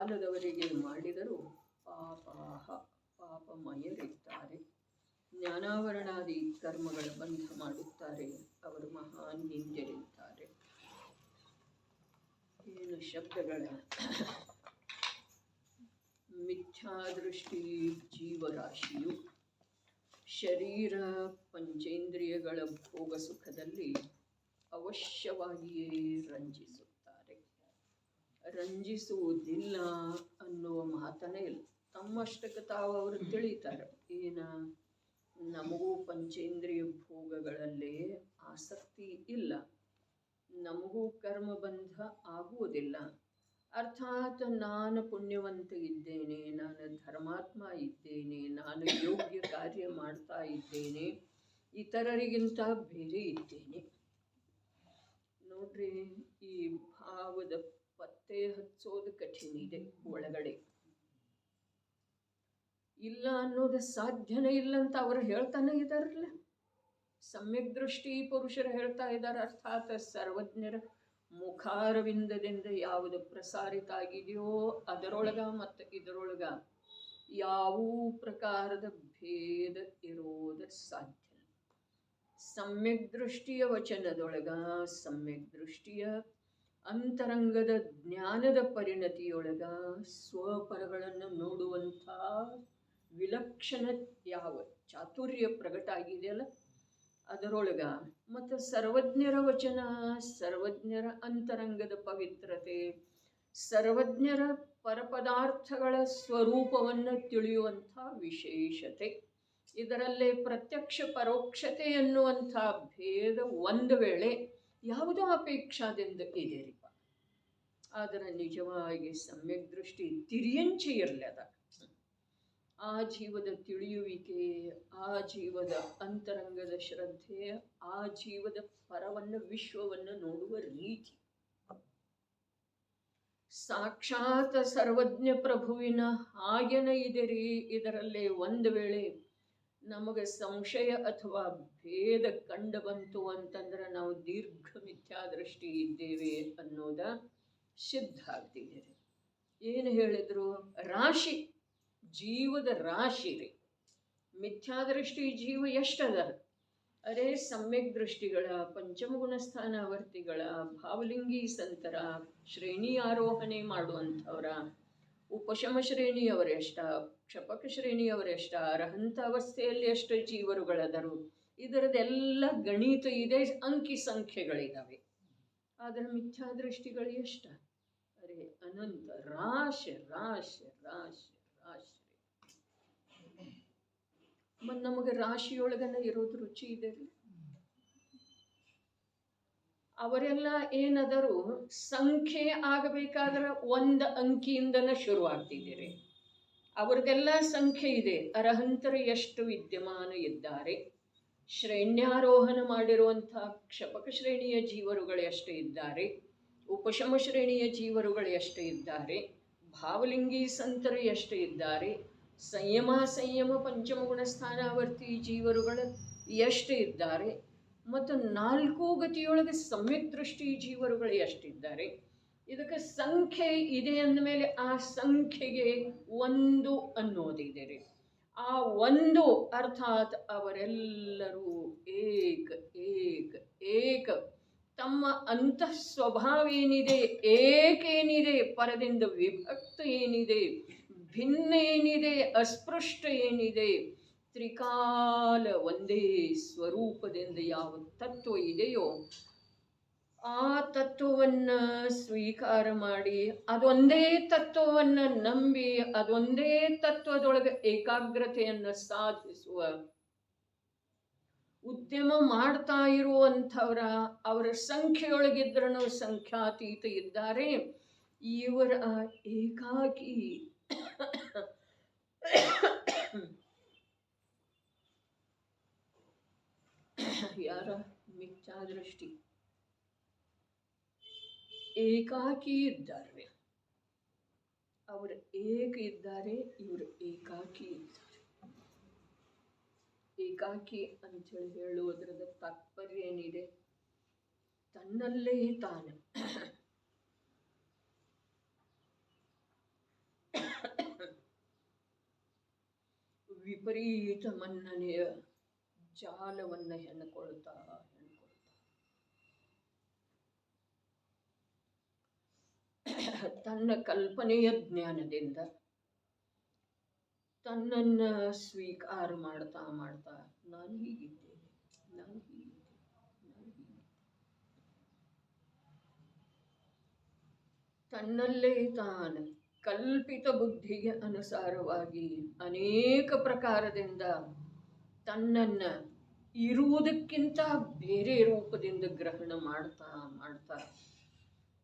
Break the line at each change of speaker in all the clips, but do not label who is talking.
ಕಾಲದವರೆಗೆ ಮಾಡಿದರೂ ಪಾಪಾಹ ಪಾಪಮಯರಿದ್ದಾರೆ. ಜ್ಞಾನಾವರಣಾದಿ ಕರ್ಮಗಳ ಬಂಧ ಮಾಡುತ್ತಾರೆ, ಅವರು ಮಹಾನ್ ನಿಂದರಿದ್ದಾರೆ. ಏನು ಶಬ್ದಗಳ ಮಿಥ್ಯಾದೃಷ್ಟಿ ಜೀವರಾಶಿಯು ಶರೀರ ಪಂಚೇಂದ್ರಿಯಗಳ ಭೋಗ ಸುಖದಲ್ಲಿ ಅವಶ್ಯವಾಗಿಯೇ ರಂಜಿಸುತ್ತಾರೆ. ರಂಜಿಸುವುದಿಲ್ಲ ಅನ್ನುವ ಮಾತನೇ ಇಲ್ಲ. ತಮ್ಮಷ್ಟಕ್ಕೆ ತಾವು ಅವರು ತಿಳಿತಾರೆ. ಏನ, ನಮಗೂ ಪಂಚೇಂದ್ರಿಯ ಭೋಗಗಳಲ್ಲೇ ಆಸಕ್ತಿ ಇಲ್ಲ, ನಮಗೂ ಕರ್ಮಬಂಧ ಆಗುವುದಿಲ್ಲ. ಅರ್ಥಾತ್ ನಾನು ಪುಣ್ಯವಂತ ಇದ್ದೇನೆ, ನಾನು ಧರ್ಮಾತ್ಮ ಇದ್ದೇನೆ, ನಾನು ಯೋಗ್ಯ ಕಾರ್ಯ ಮಾಡ್ತಾ ಇದ್ದೇನೆ, ಇತರರಿಗಿಂತ ಬೇರೆ ಇದ್ದೇನೆ. ನೋಡ್ರಿ, ಈ ಭಾವದ ಪತ್ತೆ ಹಚ್ಚೋದು ಕಠಿಣ ಇದೆ. ಒಳಗಡೆ ಇಲ್ಲ ಅನ್ನೋದು ಸಾಧ್ಯನೇ ಇಲ್ಲ ಅಂತ ಅವರು ಹೇಳ್ತಾನೆ ಇದಾರಲ್ಲ. ಸಮ್ಯಕ್ ದೃಷ್ಟಿ ಪುರುಷರು ಹೇಳ್ತಾ ಇದ್ದಾರೆ. ಅರ್ಥಾತ್ ಸರ್ವಜ್ಞರ ಮುಖಾರವಿಂದದಿಂದ ಯಾವುದು ಪ್ರಸಾರಿತ ಆಗಿದೆಯೋ ಅದರೊಳಗ ಮತ್ತು ಇದರೊಳಗ ಯಾವ ಪ್ರಕಾರದ ಭೇದ ಇರೋದು ಸಾಧ್ಯ. ಸಮ್ಯಕ್ ದೃಷ್ಟಿಯ ವಚನದೊಳಗ, ಸಮ್ಯಕ್ ದೃಷ್ಟಿಯ ಅಂತರಂಗದ ಜ್ಞಾನದ ಪರಿಣತಿಯೊಳಗ ಸ್ವಪರಗಳನ್ನು ನೋಡುವಂಥ ವಿಲಕ್ಷಣ ಯಾವ ಚಾತುರ್ಯ ಪ್ರಕಟ ಆಗಿದೆಯಲ್ಲ ಅದರೊಳಗ, ಮತ್ತು ಸರ್ವಜ್ಞರ ವಚನ, ಸರ್ವಜ್ಞರ ಅಂತರಂಗದ ಪವಿತ್ರತೆ, ಸರ್ವಜ್ಞರ ಪರಪದಾರ್ಥಗಳ ಸ್ವರೂಪವನ್ನು ತಿಳಿಯುವಂಥ ವಿಶೇಷತೆ, ಇದರಲ್ಲೇ ಪ್ರತ್ಯಕ್ಷ ಪರೋಕ್ಷತೆ ಎನ್ನುವಂಥ ಭೇದ ಒಂದು ವೇಳೆ ಯಾವುದೋ ಅಪೇಕ್ಷಾದಿಂದ ಇದೆರಿಪ. ಆದರೆ ನಿಜವಾಗಿ ಸಮ್ಯಕ್ ದೃಷ್ಟಿ ತಿರಿಯಂಚೆ ಇರಲದ. ಆ ಜೀವದ ತಿಳಿಯುವಿಕೆ, ಆ ಜೀವದ ಅಂತರಂಗದ ಶ್ರದ್ಧೆ, ಆ ಜೀವದ ಪರವನ್ನು ವಿಶ್ವವನ್ನು ನೋಡುವ ರೀತಿ ಸಾಕ್ಷಾತ್ ಸರ್ವಜ್ಞ ಪ್ರಭುವಿನ ಹಾಗೆನ ಇದೆರಿ. ಇದರಲ್ಲಿ ಒಂದು ವೇಳೆ ನಮಗೆ ಸಂಶಯ ಅಥವಾ ಭೇದ ಕಂಡು ಬಂತು ಅಂತಂದ್ರೆ ನಾವು ದೀರ್ಘ ಮಿಥ್ಯಾದೃಷ್ಟಿ ಇದ್ದೇವೆ ಅನ್ನೋದ ಸಿದ್ಧ ಆಗ್ತಿದೆ. ಏನು ಹೇಳಿದ್ರು? ರಾಶಿ, ಜೀವದ ರಾಶಿ ರೀ. ಮಿಥ್ಯಾದೃಷ್ಟಿ ಜೀವ ಎಷ್ಟದ? ಅರೇ ಸಮ್ಯಕ್ ದೃಷ್ಟಿಗಳ, ಪಂಚಮಗುಣ ಸ್ಥಾನವರ್ತಿಗಳ, ಭಾವಲಿಂಗಿ ಸಂತರ, ಶ್ರೇಣಿ ಆರೋಹಣೆ ಮಾಡುವಂಥವರ, ಉಪಶಮ ಶ್ರೇಣಿಯವರೆಷ್ಟ, ಕ್ಷಪಕ ಶ್ರೇಣಿಯವರೆಷ್ಟ, ಅರ್ಹಂತ ಅವಸ್ಥೆಯಲ್ಲಿ ಎಷ್ಟು ಜೀವರುಗಳದರು, ಇದರದೆಲ್ಲ ಗಣಿತ ಇದೆ, ಅಂಕಿ ಸಂಖ್ಯೆಗಳಿದ್ದಾವೆ. ಆದರೆ ಮಿಥ್ಯಾದೃಷ್ಟಿಗಳು ಎಷ್ಟ? ಅರೆ ಅನಂತ, ರಾಶಿ ರಾಶಿ ರಾಶಿ ರಾಶಿ. ಮತ್ತು ನಮಗೆ ರಾಶಿಯೊಳಗನ ಇರೋದು ರುಚಿ ಇದೆ ರೀ. ಅವರೆಲ್ಲ ಏನದರು ಸಂಖ್ಯೆ ಆಗಬೇಕಾದ್ರೆ ಒಂದು ಅಂಕಿಯಿಂದನ ಶುರುವಾಗ್ತಿದ್ದೀರಿ. ಅವ್ರದ್ದೆಲ್ಲ ಸಂಖ್ಯೆ ಇದೆ. ಅರ್ಹಂತರು ಎಷ್ಟು ವಿದ್ಯಮಾನ ಇದ್ದಾರೆ, ಶ್ರೇಣ್ಯಾರೋಹಣ ಮಾಡಿರುವಂಥ ಕ್ಷಪಕ ಶ್ರೇಣಿಯ ಜೀವರುಗಳು ಎಷ್ಟು ಇದ್ದಾರೆ, ಉಪಶಮ ಶ್ರೇಣಿಯ ಜೀವರುಗಳು ಎಷ್ಟು ಇದ್ದಾರೆ, ಭಾವಲಿಂಗಿ ಸಂತರು ಎಷ್ಟು ಇದ್ದಾರೆ, ಸಂಯಮ ಪಂಚಮಗುಣ ಸ್ಥಾನಾವರ್ತಿ ಜೀವರುಗಳು ಎಷ್ಟು ಇದ್ದಾರೆ, ಮತ್ತು ನಾಲ್ಕು ಗತಿಯೊಳಗೆ ಸಮ್ಯಕ್ ದೃಷ್ಟಿ ಜೀವರುಗಳು ಎಷ್ಟಿದ್ದಾರೆ. ಇದಕ್ಕೆ ಸಂಖ್ಯೆ ಇದೆ ಅಂದಮೇಲೆ ಆ ಸಂಖ್ಯೆಗೆ ಒಂದು ಅನ್ನೋದಿದೆ ರೀ. ಆ ಒಂದು ಅರ್ಥಾತ್ ಅವರೆಲ್ಲರೂ ಏಕ ಏಕ ಏಕ, ತಮ್ಮ ಅಂತಃ ಸ್ವಭಾವ ಏನಿದೆ, ಏಕೇನಿದೆ, ಪರದಿಂದ ವಿಭಕ್ತ ಏನಿದೆ, ಭಿನ್ನ ಏನಿದೆ, ಅಸ್ಪೃಷ್ಟ ಏನಿದೆ, ತ್ರಿಕಾಲ ಒಂದೇ ಸ್ವರೂಪದಿಂದ ಯಾವ ತತ್ವ ಇದೆಯೋ ಆ ತತ್ವವನ್ನು ಸ್ವೀಕಾರ ಮಾಡಿ, ಅದೊಂದೇ ತತ್ವವನ್ನು ನಂಬಿ, ಅದೊಂದೇ ತತ್ವದೊಳಗೆ ಏಕಾಗ್ರತೆಯನ್ನು ಸಾಧಿಸುವ ಉದ್ಯಮ ಮಾಡ್ತಾ ಇರುವಂಥವರ, ಅವರ ಸಂಖ್ಯೆಯೊಳಗಿದ್ರೂ ಸಂಖ್ಯಾತೀತ ಇದ್ದಾರೆ. ಇವರ ಏಕಾಕಿ ಯಾರ ಮಿಥ್ಯಾದೃಷ್ಟಿ ಏಕಾಕಿ ಇದ್ದಾರೆ. ಅವರು ಏಕ ಇದ್ದಾರೆ, ಇವರು ಏಕಾಕಿ ಇದ್ದಾರೆ. ಏಕಾಕಿ ಅಂಥೇಳಿ ಹೇಳುವುದರದ ತಾತ್ಪರ್ಯ ಏನಿದೆ? ತನ್ನಲ್ಲೇ ತಾನು ವಿಪರೀತ ಮನ್ನಣೆಯ ಜಾಲವನ್ನು ಹೆಣ್ಕೊಳ್ತಾ ತನ್ನ ಕಲ್ಪನೆಯ ಜ್ಞಾನದಿಂದ ತನ್ನನ್ನ ಸ್ವೀಕಾರ ಮಾಡ್ತಾ ಮಾಡ್ತಾ ನಾನು ಹೀಗಿದ್ದೇನೆ, ನಾನು ಹೀಗಿದ್ದೇನೆ, ನಾನು ಹೀಗಿದ್ದೇನೆ. ತನ್ನಲ್ಲೇ ತಾನು ಕಲ್ಪಿತ ಬುದ್ಧಿಗೆ ಅನುಸಾರವಾಗಿ ಅನೇಕ ಪ್ರಕಾರದಿಂದ ತನ್ನನ್ನ ಇರುವುದಕ್ಕಿಂತ ಬೇರೆ ರೂಪದಿಂದ ಗ್ರಹಣ ಮಾಡ್ತಾ ಮಾಡ್ತಾ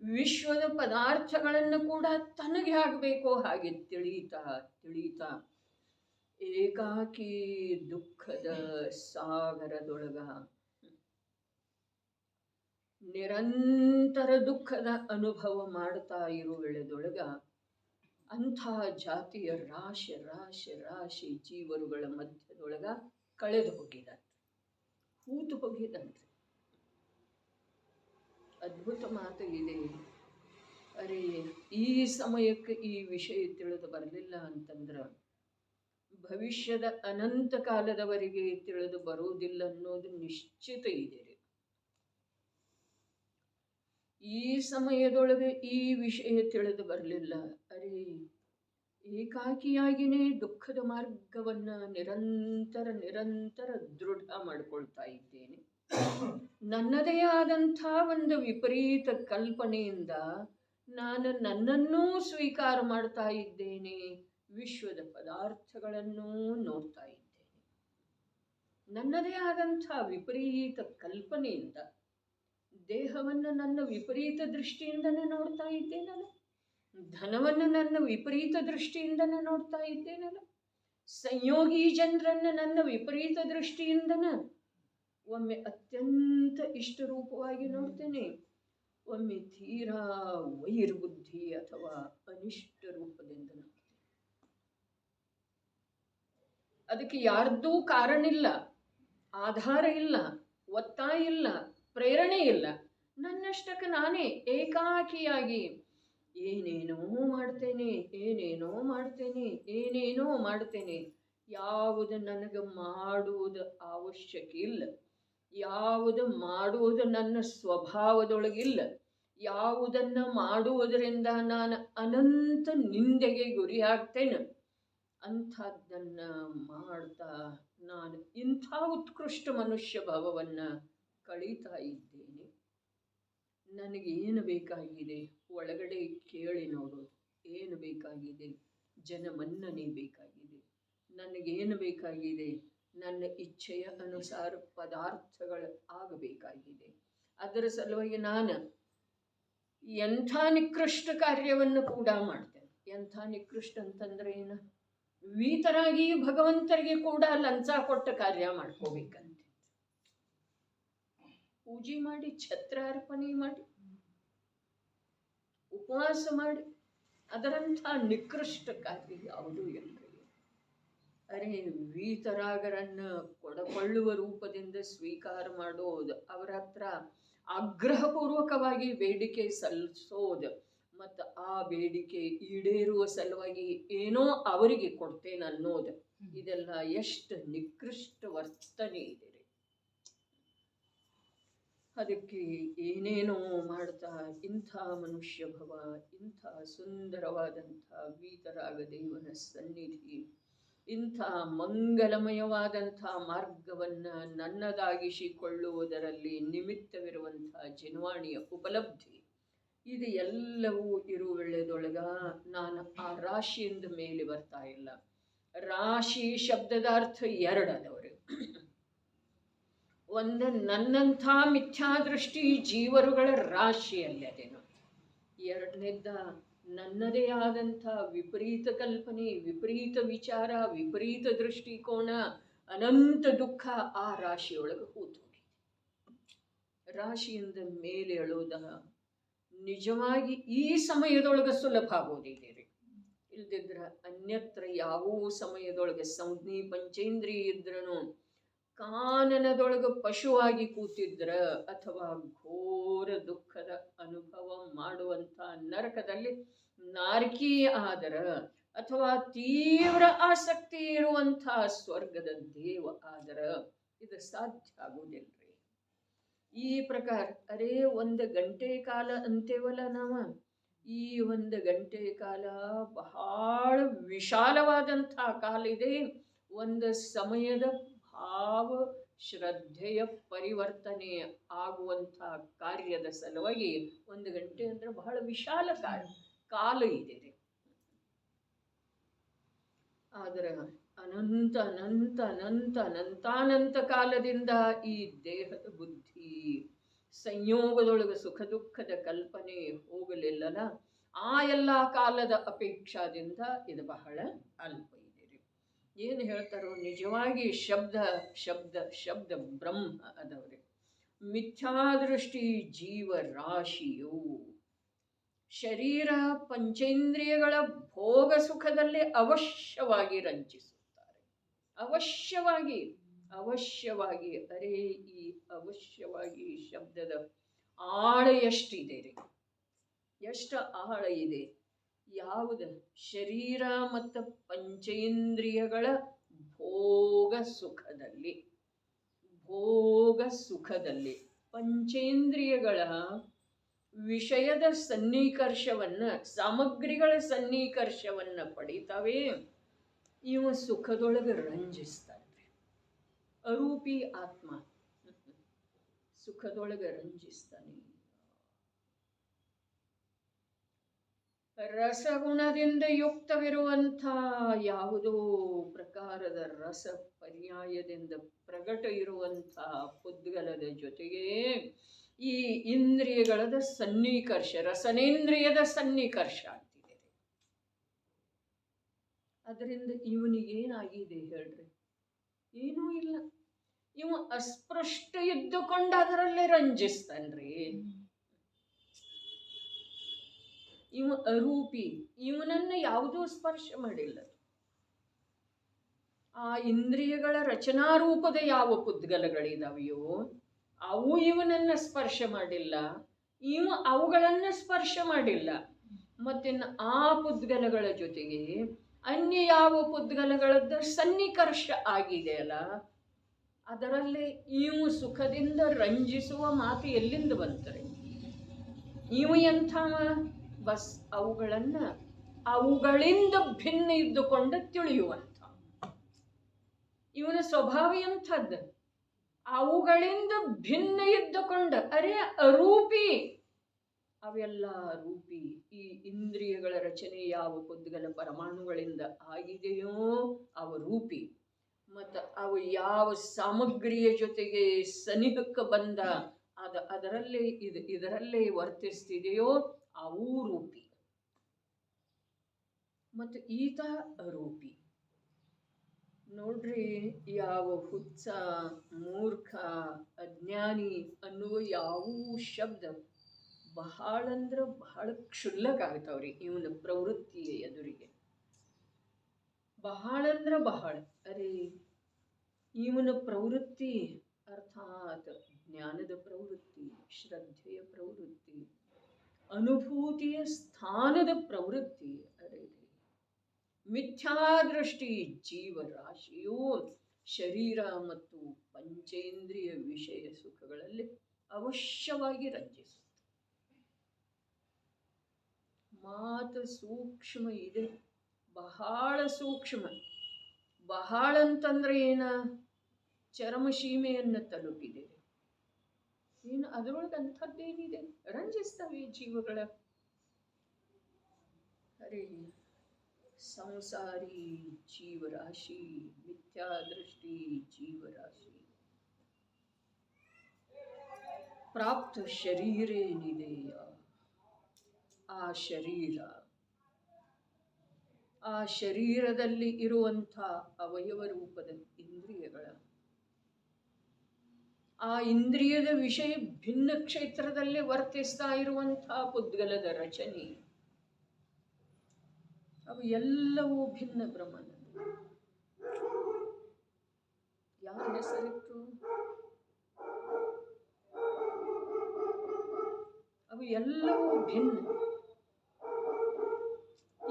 ವಿಶ್ವದ ಪದಾರ್ಥಗಳನ್ನು ಕೂಡ ತನಗೆ ಆಗಬೇಕೋ ಹಾಗೆ ತಿಳಿತಾ ತಿಳಿತಾ ಏಕಾಕಿ ದುಃಖದ ಸಾಗರದೊಳಗ ನಿರಂತರ ದುಃಖದ ಅನುಭವ ಮಾಡ್ತಾ ಇರುವೆಳೆದೊಳಗ ಅಂಥ ಜಾತಿಯ ರಾಶಿ ರಾಶಿ ರಾಶಿ ಜೀವರುಗಳ ಮಧ್ಯದೊಳಗ ಕಳೆದು ಹೋಗಿದಂತೆ, ಹೂತು ಹೋಗಿದಂತೆ. ಅದ್ಭುತ ಮಾತು ಇದೆ. ಅರೆ, ಈ ಸಮಯಕ್ಕೆ ಈ ವಿಷಯ ತಿಳಿದು ಬರಲಿಲ್ಲ ಅಂತಂದ್ರೆ ಭವಿಷ್ಯದ ಅನಂತ ಕಾಲದವರೆಗೆ ತಿಳಿದು ಬರುವುದಿಲ್ಲ ಅನ್ನೋದು ನಿಶ್ಚಿತ ಇದೆ. ಈ ಸಮಯದೊಳಗೆ ಈ ವಿಷಯ ತಿಳಿದು ಬರಲಿಲ್ಲ. ಅರೆ, ಏಕಾಕಿಯಾಗಿನೇ ದುಃಖದ ಮಾರ್ಗವನ್ನ ನಿರಂತರ ನಿರಂತರ ದೃಢ ಮಾಡಿಕೊಳ್ತಾ ಇದ್ದೇನೆ. ನನ್ನದೇ ಆದಂಥ ಒಂದು ವಿಪರೀತ ಕಲ್ಪನೆಯಿಂದ ನಾನು ನನ್ನನ್ನೂ ಸ್ವೀಕಾರ ಮಾಡ್ತಾ ಇದ್ದೇನೆ, ವಿಶ್ವದ ಪದಾರ್ಥಗಳನ್ನೂ ನೋಡ್ತಾ ಇದ್ದೇನೆ. ನನ್ನದೇ ಆದಂಥ ವಿಪರೀತ ಕಲ್ಪನೆಯಿಂದ ದೇಹವನ್ನು ನನ್ನ ವಿಪರೀತ ದೃಷ್ಟಿಯಿಂದನೇ ನೋಡ್ತಾ ಇದ್ದೇನಲ್ಲ, ಧನವನ್ನು ನನ್ನ ವಿಪರೀತ ದೃಷ್ಟಿಯಿಂದನೇ ನೋಡ್ತಾ ಇದ್ದೇನಲ್ಲ, ಸಂಯೋಗಿ ಜನರನ್ನು ನನ್ನ ವಿಪರೀತ ದೃಷ್ಟಿಯಿಂದನ ಒಮ್ಮೆ ಅತ್ಯಂತ ಇಷ್ಟರೂಪವಾಗಿ ನೋಡ್ತೇನೆ, ಒಮ್ಮೆ ತೀರಾ ವೈರ್ಬುದ್ಧಿ ಅಥವಾ ಅನಿಷ್ಟ ರೂಪದಿಂದ ನೋಡ್ತೇನೆ. ಅದಕ್ಕೆ ಯಾರ್ದೂ ಕಾರಣ ಇಲ್ಲ, ಆಧಾರ ಇಲ್ಲ, ಒತ್ತಾಯ ಇಲ್ಲ, ಪ್ರೇರಣೆ ಇಲ್ಲ. ನನ್ನಷ್ಟಕ್ಕೆ ನಾನೇ ಏಕಾಕಿಯಾಗಿ ಏನೇನೋ ಮಾಡ್ತೇನೆ, ಏನೇನೋ ಮಾಡ್ತೇನೆ, ಏನೇನೋ ಮಾಡ್ತೇನೆ. ಯಾವುದು ನನಗೆ ಮಾಡುವುದು ಅವಶ್ಯಕ ಇಲ್ಲ, ಯಾವುದು ಮಾಡುವುದು ನನ್ನ ಸ್ವಭಾವದೊಳಗಿಲ್ಲ, ಯಾವುದನ್ನು ಮಾಡುವುದರಿಂದ ನಾನು ಅನಂತ ನಿಂದೆಗೆ ಗುರಿಯಾಗ್ತೇನೆ ಅಂಥದ್ದನ್ನು ಮಾಡ್ತಾ ನಾನು ಇಂಥ ಉತ್ಕೃಷ್ಟ ಮನುಷ್ಯ ಭಾವವನ್ನು ಕಳೀತಾ ಇದ್ದೇನೆ. ನನಗೇನು ಬೇಕಾಗಿದೆ ಒಳಗಡೆ ಕೇಳಿ ನೋಡು. ಏನು ಬೇಕಾಗಿದೆ? ಜನಮನ್ನಣೆ ಬೇಕಾಗಿದೆ. ನನಗೇನು ಬೇಕಾಗಿದೆ? ನನ್ನ ಇಚ್ಛೆಯ ಅನುಸಾರ ಪದಾರ್ಥಗಳು ಆಗಬೇಕಾಗಿದೆ. ಅದರ ಸಲುವಾಗಿ ನಾನು ಎಂಥ ನಿಕೃಷ್ಟ ಕಾರ್ಯವನ್ನು ಕೂಡ ಮಾಡ್ತೇನೆ. ಎಂಥ ನಿಕೃಷ್ಟ ಅಂತಂದ್ರೆ ಏನು? ವೀತರಾಗಿ ಭಗವಂತರಿಗೆ ಕೂಡ ಲಂಚ ಕೊಟ್ಟ ಕಾರ್ಯ ಮಾಡ್ಕೋಬೇಕಂತೆ. ಪೂಜೆ ಮಾಡಿ, ಛತ್ರ ಅರ್ಪಣೆ ಮಾಡಿ, ಉಪವಾಸ ಮಾಡಿ, ಅದರಂಥ ನಿಕೃಷ್ಟ ಕಾರ್ಯ ಯಾವುದೂ ಇಲ್ಲ. ಅರೆ, ವೀತರಾಗರನ್ನು ಕೊಡಕೊಳ್ಳುವ ರೂಪದಿಂದ ಸ್ವೀಕಾರ ಮಾಡೋದು, ಅವರ ಹತ್ರ ಆಗ್ರಹಪೂರ್ವಕವಾಗಿ ಬೇಡಿಕೆ ಸಲ್ಲಿಸೋದು, ಮತ್ತು ಆ ಬೇಡಿಕೆ ಈಡೇರುವ ಸಲುವಾಗಿ ಏನೋ ಅವರಿಗೆ ಕೊಡ್ತೇನೆ ಅನ್ನೋದು, ಇದೆಲ್ಲ ಎಷ್ಟು ನಿಕೃಷ್ಟ ವರ್ತನೆ ಇದೆ. ಅದಕ್ಕೆ ಏನೇನೋ ಮಾಡ್ತಾ ಇಂಥ ಮನುಷ್ಯ ಭವ, ಇಂಥ ಸುಂದರವಾದಂಥ ವೀತರಾಗ ದೇವನ ಸನ್ನಿಧಿ, ಇಂಥ ಮಂಗಲಮಯವಾದಂಥ ಮಾರ್ಗವನ್ನು ನನ್ನದಾಗಿಸಿಕೊಳ್ಳುವುದರಲ್ಲಿ ನಿಮಿತ್ತವಿರುವಂಥ ಜಿನ್ವಾಣಿಯ ಉಪಲಬ್ಧಿ, ಇದು ಎಲ್ಲವೂ ಇರುವೆಳೆದೊಳಗ ನಾನು ಆ ರಾಶಿಯಿಂದ ಮೇಲೆ ಬರ್ತಾ ಇಲ್ಲ. ರಾಶಿ ಶಬ್ದದ ಅರ್ಥ ಎರಡದವರು. ಒಂದು ನನ್ನಂಥ ಮಿಥ್ಯಾದೃಷ್ಟಿ ಜೀವರುಗಳ ರಾಶಿಯಲ್ಲಿ ಅದೇನು. ಎರಡನೇದ್ದ ನನ್ನದೇ ಆದಂಥ ವಿಪರೀತ ಕಲ್ಪನೆ, ವಿಪರೀತ ವಿಚಾರ, ವಿಪರೀತ ದೃಷ್ಟಿಕೋನ, ಅನಂತ ದುಃಖ ಆ ರಾಶಿಯೊಳಗೆ ಹೂತೋಗಿದೆ. ರಾಶಿಯಿಂದ ಮೇಲೆ ಎಳುವುದ ನಿಜವಾಗಿ ಈ ಸಮಯದೊಳಗೆ ಸುಲಭ ಆಗೋದಿದೆ ರೀ. ಇಲ್ದಿದ್ರೆ ಅನ್ಯತ್ರ ಯಾವ ಸಮಯದೊಳಗೆ ಸಂಜ್ಞಿ ಪಂಚೇಂದ್ರಿಯ ಇದ್ರೂ ಕಾನನದೊಳಗೆ ಪಶುವಾಗಿ ಕೂತಿದ್ರ ಅಥವಾ ಘೋರ ದುಃಖದ ಅನುಭವ ಮಾಡುವಂಥ ನರಕದಲ್ಲಿ ನಾರಕಿ ಆದರ ಅಥವಾ ತೀವ್ರ ಆಸಕ್ತಿ ಇರುವಂತಹ ಸ್ವರ್ಗದ ದೇವ ಆದರ ಇದು ಸಾಧ್ಯ ಆಗುವುದಿಲ್ರಿ. ಈ ಪ್ರಕಾರ ಅರೇ 1 ಗಂಟೆ ಕಾಲ ಅಂತೇವಲ್ಲ ನಾವ, ಈ 1 ಗಂಟೆ ಕಾಲ ಬಹಳ ವಿಶಾಲವಾದಂತಹ ಕಾಲ ಇದೆ. ಒಂದು ಸಮಯದ ಭಾವ ಶ್ರದ್ಧೆಯ ಪರಿವರ್ತನೆ ಆಗುವಂತಹ ಕಾರ್ಯದ ಸಲುವಾಗಿ 1 ಗಂಟೆ ಅಂದ್ರೆ ಬಹಳ ವಿಶಾಲ ಕಾಲ ಇದೆ ರೀ. ಆದರೆ ಅನಂತ ಅನಂತ ಅನಂತ ಅನಂತಾನಂತ ಕಾಲದಿಂದ ಈ ದೇಹದ ಬುದ್ಧಿ ಸಂಯೋಗದೊಳಗೆ ಸುಖ ದುಃಖದ ಕಲ್ಪನೆ ಹೋಗಲಿಲ್ಲಲ್ಲ, ಆ ಎಲ್ಲ ಕಾಲದ ಅಪೇಕ್ಷಾದಿಂದ ಇದು ಬಹಳ ಅಲ್ಪ ಇದೆ ರೀ. ಏನು ಹೇಳ್ತಾರೋ ನಿಜವಾಗಿ ಶಬ್ದ ಶಬ್ದ ಶಬ್ದ ಬ್ರಹ್ಮ ಅದವ್ರಿ. ಮಿಥ್ಯಾದೃಷ್ಟಿ ಜೀವ ರಾಶಿಯು ಶರೀರ ಪಂಚೇಂದ್ರಿಯಗಳ ಭೋಗ ಸುಖದಲ್ಲಿ ಅವಶ್ಯವಾಗಿ ರಂಜಿಸುತ್ತಾರೆ. ಅವಶ್ಯವಾಗಿ ಅವಶ್ಯವಾಗಿ. ಅರೇ ಈ ಅವಶ್ಯವಾಗಿ ಶಬ್ದದ ಆಳ ಎಷ್ಟಿದೆ ರೀ, ಎಷ್ಟು ಆಳ ಇದೆ. ಯಾವುದು ಶರೀರ ಮತ್ತು ಪಂಚೇಂದ್ರಿಯಗಳ ಭೋಗ ಸುಖದಲ್ಲಿ, ಭೋಗ ಸುಖದಲ್ಲಿ ಪಂಚೇಂದ್ರಿಯಗಳ ವಿಷಯದ ಸನ್ನಿಕರ್ಷವನ್ನ, ಸಾಮಗ್ರಿಗಳ ಸನ್ನಿಕರ್ಷವನ್ನ ಪಡಿತಾವೆ. ಇವ ಸುಖದೊಳಗೆ ರಂಜಿಸ್ತಾನೆ. ಅರೂಪಿ ಆತ್ಮ ಸುಖದೊಳಗೆ ರಂಜಿಸ್ತಾನೆ. ರಸಗುಣದಿಂದ ಯುಕ್ತವಿರುವಂಥ ಯಾವುದೋ ಪ್ರಕಾರದ ರಸ ಪರ್ಯಾಯದಿಂದ ಪ್ರಗಟ ಇರುವಂಥ ಪುದ್ಗಲದ ಜೊತೆಗೆ ಈ ಇಂದ್ರಿಯಗಳದ ಸನ್ನಿಕರ್ಷ, ರಸನೇಂದ್ರಿಯದ ಸನ್ನಿಕರ್ಷ ಅಂತಿದೆ. ಅದರಿಂದ ಇವನಿಗೇನಾಗಿದೆ ಹೇಳ್ರಿ? ಏನೂ ಇಲ್ಲ. ಇವ ಅಸ್ಪೃಷ್ಟ ಇದ್ದುಕೊಂಡು ಅದರಲ್ಲೇ ರಂಜಿಸ್ತಾನ್ರಿ. ಇವ ಅರೂಪಿ, ಇವನನ್ನ ಯಾವುದೂ ಸ್ಪರ್ಶ ಮಾಡಿಲ್ಲ. ಆ ಇಂದ್ರಿಯಗಳ ರಚನಾರೂಪದ ಯಾವ ಪುದ್ಗಲಗಳಿದಾವೆಯೋ ಅವು ಇವನನ್ನ ಸ್ಪರ್ಶ ಮಾಡಿಲ್ಲ, ಇವ ಅವುಗಳನ್ನ ಸ್ಪರ್ಶ ಮಾಡಿಲ್ಲ. ಮತ್ತಿನ್ನು ಆ ಪುದ್ಗಲಗಳ ಜೊತೆಗೆ ಅನ್ಯ ಯಾವ ಪುದ್ಗಲಗಳದ್ದು ಸನ್ನಿಕರ್ಷ ಆಗಿದೆಯಲ್ಲ, ಅದರಲ್ಲಿ ಇವು ಸುಖದಿಂದ ರಂಜಿಸುವ ಮಾತು ಎಲ್ಲಿಂದ ಬಂತಾರೆ? ಇವು ಎಂಥವ? ಬಸ್ ಅವುಗಳಿಂದ ಭಿನ್ನ ಇದ್ದುಕೊಂಡು ತಿಳಿಯುವಂಥ ಇವನ ಸ್ವಭಾವ ಎಂಥದ್ದು? ಅವುಗಳಿಂದ ಭಿನ್ನ ಇದ್ದುಕೊಂಡ. ಅರೆ ಅರೂಪಿ, ಅವೆಲ್ಲ ರೂಪಿ. ಈ ಇಂದ್ರಿಯಗಳ ರಚನೆ ಯಾವ ಪುದ್ಗಲ ಪರಮಾಣುಗಳಿಂದ ಆಗಿದೆಯೋ ಅವ ರೂಪಿ. ಮತ್ತು ಅವು ಯಾವ ಸಾಮಗ್ರಿಯ ಜೊತೆಗೆ ಸನಿಹಕ್ಕೆ ಬಂದ ಅದರಲ್ಲೇ ಇದರಲ್ಲೇ ವರ್ತಿಸ್ತಿದೆಯೋ ಅವು ರೂಪಿ. ಮತ್ತು ಈತ ಅರೂಪಿ. ನೋಡ್ರಿ, ಯಾವ ಹುಚ್ಚ, ಮೂರ್ಖ, ಅಜ್ಞಾನಿ ಅನ್ನುವ ಯಾವ ಶಬ್ದ ಬಹಳ ಅಂದ್ರೆ ಬಹಳ ಕ್ಷುಲ್ಲಕ ಆಗ್ತಾವ್ರಿ ಇವನ ಪ್ರವೃತ್ತಿಯ ಎದುರಿಗೆ. ಬಹಳ ಅಂದ್ರೆ ಬಹಳ. ಅರೆ ಇವನ ಪ್ರವೃತ್ತಿ ಅರ್ಥಾತ್ ಜ್ಞಾನದ ಪ್ರವೃತ್ತಿ, ಶ್ರದ್ಧೆಯ ಪ್ರವೃತ್ತಿ, ಅನುಭೂತಿಯ ಸ್ಥಾನದ ಪ್ರವೃತ್ತಿ. ಅರೆ ಮಿಥ್ಯಾದೃಷ್ಟಿ ಜೀವರಾಶಿಯು ಶರೀರ ಮತ್ತು ಪಂಚೇಂದ್ರಿಯ ವಿಷಯ ಸುಖಗಳಲ್ಲಿ ಅವಶ್ಯವಾಗಿ ರಂಜಿಸುತ್ತೆ. ಮಾತು ಸೂಕ್ಷ್ಮ ಇದೆ, ಬಹಳ ಸೂಕ್ಷ್ಮ. ಬಹಳ ಅಂತಂದ್ರೆ ಏನ? ಚರಮಸೀಮೆಯನ್ನು ತಲುಪಿದೆ. ಏನು ಅದರೊಳಗೆ ಅಂಥದ್ದೇನಿದೆ? ರಂಜಿಸ್ತವೆ ಜೀವಗಳ. ಅರೆ ಸಂಸಾರಿ ಜೀವರಾಶಿ, ಮಿಥ್ಯಾದೃಷ್ಟಿ ಜೀವರಾಶಿ, ಪ್ರಾಪ್ತ ಶರೀರೇನಿದೆಯ ಆ ಶರೀರ, ಆ ಶರೀರದಲ್ಲಿ ಇರುವಂಥ ಅವಯವ ರೂಪದ ಇಂದ್ರಿಯಗಳ, ಆ ಇಂದ್ರಿಯದ ವಿಷಯ ಭಿನ್ನ ಕ್ಷೇತ್ರದಲ್ಲಿ ವರ್ತಿಸ್ತಾ ಇರುವಂತಹ ಪುದ್ಗಲದ ರಚನೆ, ಅವು ಎಲ್ಲವೂ ಭಿನ್ನ ಬ್ರಹ್ಮನ. ಯಾರ ಹೆಸರಿತ್ತು? ಅವು ಎಲ್ಲವೂ ಭಿನ್ನ.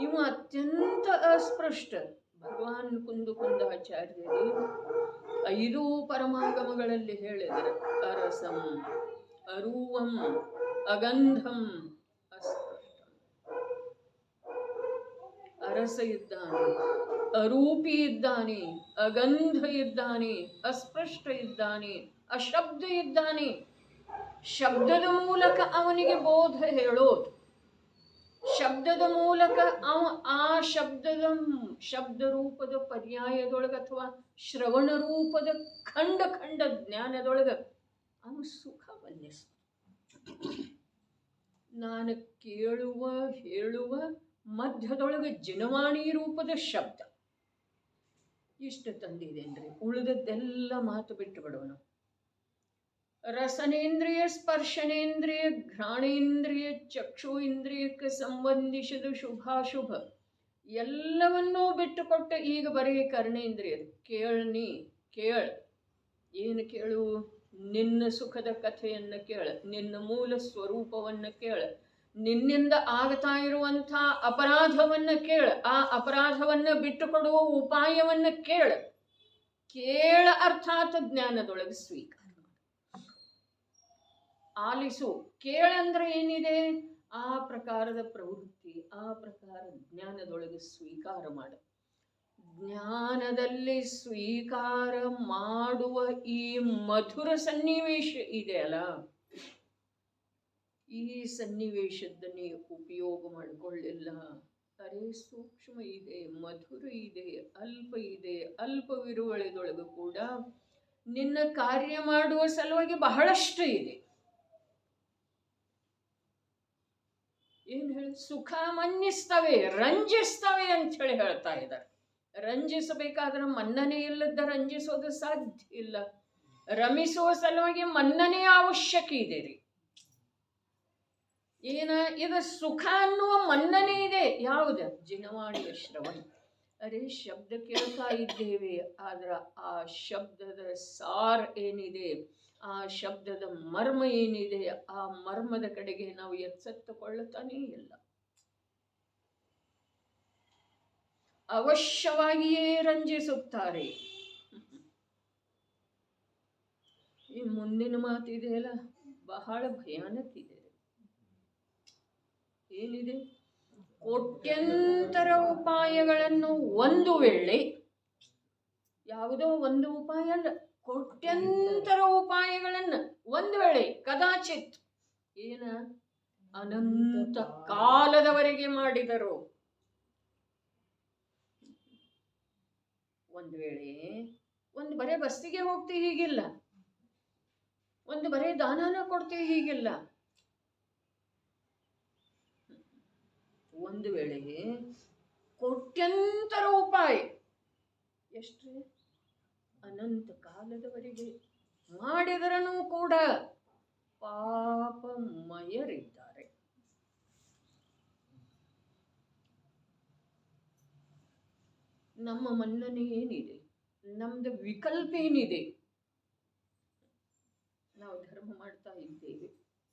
ಇವ ಅತ್ಯಂತ ಅಸ್ಪೃಷ್ಟ. ಭಗವಾನ್ ಕುಂದಾಚಾರ್ಯರು 5 ಪರಮಾಗಮಗಳಲ್ಲಿ ಹೇಳಿದರು: ಅರಸಂ, ಅರೂಪಂ, ಅಗಂಧಂ, ಅಸ್ಪೃಷ್ಟಂ. ಅರಸ ಇದ್ದಾನೆ, ಅರೂಪಿ ಇದ್ದಾನೆ, ಅಗಂಧ ಇದ್ದಾನೆ, ಅಸ್ಪೃಷ್ಟ ಇದ್ದಾನೆ, ಅಶಬ್ದ ಇದ್ದಾನೆ. ಶಬ್ದದ ಮೂಲಕ ಅವನಿಗೆ ಬೋಧ ಹೇಳೋದು, ಶಬ್ದದ ಮೂಲಕ ಆ ಶಬ್ದ ರೂಪದ ಪರ್ಯಾಯದೊಳಗೆ ಅಥವಾ ಶ್ರವಣ ರೂಪದ ಖಂಡ ಜ್ಞಾನದೊಳಗೆ ಅವನು ಸುಖ ಬನ್ನಿಸ. ನಾನು ಕೇಳುವ ಹೇಳುವ ಮಧ್ಯದೊಳಗೆ ಜಿನವಾಣಿ ರೂಪದ ಶಬ್ದ ಇಷ್ಟು ತಂದಿದ್ದೇನ್ರಿ. ಉಳಿದದ್ದೆಲ್ಲ ಮಾತು ಬಿಟ್ಟು ಬಿಡೋಣ. ರಸನೇಂದ್ರಿಯ, ಸ್ಪರ್ಶನೇಂದ್ರಿಯ, ಘ್ರಾಣೇಂದ್ರಿಯ, ಚಕ್ಷು ಇಂದ್ರಿಯಕ್ಕೆ ಸಂಬಂಧಿಸಿದ ಶುಭಾಶುಭ ಎಲ್ಲವನ್ನೂ ಬಿಟ್ಟುಕೊಟ್ಟು ಈಗ ಬರೀ ಕರ್ಣೇಂದ್ರಿಯ. ಕೇಳ. ಏನು ಕೇಳು? ನಿನ್ನ ಸುಖದ ಕಥೆಯನ್ನು ಕೇಳ, ನಿನ್ನ ಮೂಲ ಸ್ವರೂಪವನ್ನು ಕೇಳ, ನಿನ್ನಿಂದ ಆಗ್ತಾ ಇರುವಂಥ ಅಪರಾಧವನ್ನು ಕೇಳ, ಆ ಅಪರಾಧವನ್ನು ಬಿಟ್ಟುಕೊಡುವ ಉಪಾಯವನ್ನು ಕೇಳ. ಅರ್ಥಾತ್ ಜ್ಞಾನದೊಳಗೆ ಸ್ವೀಕಾರ. ಆಲಿಸು. ಕೇಳಂದ್ರೆ ಏನಿದೆ? ಆ ಪ್ರಕಾರದ ಪ್ರವೃತ್ತಿ, ಆ ಪ್ರಕಾರ ಜ್ಞಾನದೊಳಗೆ ಸ್ವೀಕಾರ ಮಾಡ. ಜ್ಞಾನದಲ್ಲಿ ಸ್ವೀಕಾರ ಮಾಡುವ ಈ ಮಧುರ ಸನ್ನಿವೇಶ ಇದೆಯಲ್ಲ, ಈ ಸನ್ನಿವೇಶದನ್ನೇ ಉಪಯೋಗ ಮಾಡಿಕೊಳ್ಳಿಲ್ಲ. ಅರೆ ಸೂಕ್ಷ್ಮ ಇದೆ, ಮಧುರ ಇದೆ, ಅಲ್ಪ ಇದೆ. ಅಲ್ಪವಿರುವಳೆದೊಳಗೂ ಕೂಡ ನಿನ್ನ ಕಾರ್ಯ ಮಾಡುವ ಸಲುವಾಗಿ ಬಹಳಷ್ಟು ಇದೆ. ಏನು ಹೇಳಿ? ಸುಖ ಮನ್ನಿಸ್ತವೆ, ರಂಜಿಸ್ತವೆ ಅಂತ ಹೇಳಿ ಹೇಳ್ತಾ ಇದ್ದಾರೆ. ರಂಜಿಸಬೇಕಾದ್ರೆ ಮನ್ನಣೆ ಇಲ್ಲದ ರಂಜಿಸೋದು ಸಾಧ್ಯ ಇಲ್ಲ. ರಮಿಸುವ ಸಲುವಾಗಿ ಮನ್ನಣೆ ಅವಶ್ಯಕ ಇದೆ ರೀ. ಇದು ಸುಖ ಅನ್ನುವ ಮನ್ನಣೆ ಇದೆ. ಯಾವುದು? ಜಿನವಾಣಿಯ ಶ್ರವಣ. ಅರೆ ಶಬ್ದ ಕೇಳ್ತಾ ಇದ್ದೇವೆ, ಆದ್ರೆ ಆ ಶಬ್ದದ ಸಾರ್ ಏನಿದೆ, ಆ ಶಬ್ದದ ಮರ್ಮ ಏನಿದೆ, ಆ ಮರ್ಮದ ಕಡೆಗೆ ನಾವು ಎಚ್ಚೆತ್ತುಕೊಳ್ಳುತ್ತಾನೇ ಇಲ್ಲ. ಅವಶ್ಯವಾಗಿಯೇ ರಂಜಿಸುತ್ತಾರೆ. ಈ ಮುಂದಿನ ಮಾತಿದೆಯಲ್ಲ, ಬಹಳ ಭಯಾನಕ ಇದೆ. ಏನಿದೆ? ಕೋಟ್ಯಂತರ ಉಪಾಯಗಳನ್ನು ಒಂದು ವೇಳೆ, ಯಾವುದೋ ಒಂದು ಉಪಾಯ ಅಲ್ಲ, ಕೋಟ್ಯಂತರ ಉಪಾಯಗಳನ್ನು ಒಂದು ವೇಳೆ ಕದಾಚಿತ್ ಅನಂತ ಕಾಲದವರೆಗೆ ಮಾಡಿದರು. ಒಂದು ವೇಳೆ ಒಂದು ಬರೇ ಬಸ್ಸಿಗೆ ಹೋಗ್ತೀವಿ ಹೀಗಿಲ್ಲ, ಒಂದು ಬರೇ ದಾನನ ಕೊಡ್ತೀವಿ ಹೀಗಿಲ್ಲ. ಒಂದು ವೇಳೆಗೆ ಕೋಟ್ಯಂತರ ಉಪಾಯ, ಎಷ್ಟು? ಅನಂತ ಕಾಲದವರೆಗೆ ಮಾಡಿದರನೂ ಕೂಡ ಪಾಪಮಯರಿದ್ದಾರೆ. ನಮ್ಮ ಮನ್ನಣೆ ಏನಿದೆ? ನಮ್ದು ವಿಕಲ್ಪ ಏನಿದೆ? ನಾವು ಧರ್ಮ ಮಾಡ್ತಾ ಇದ್ದೇವೆ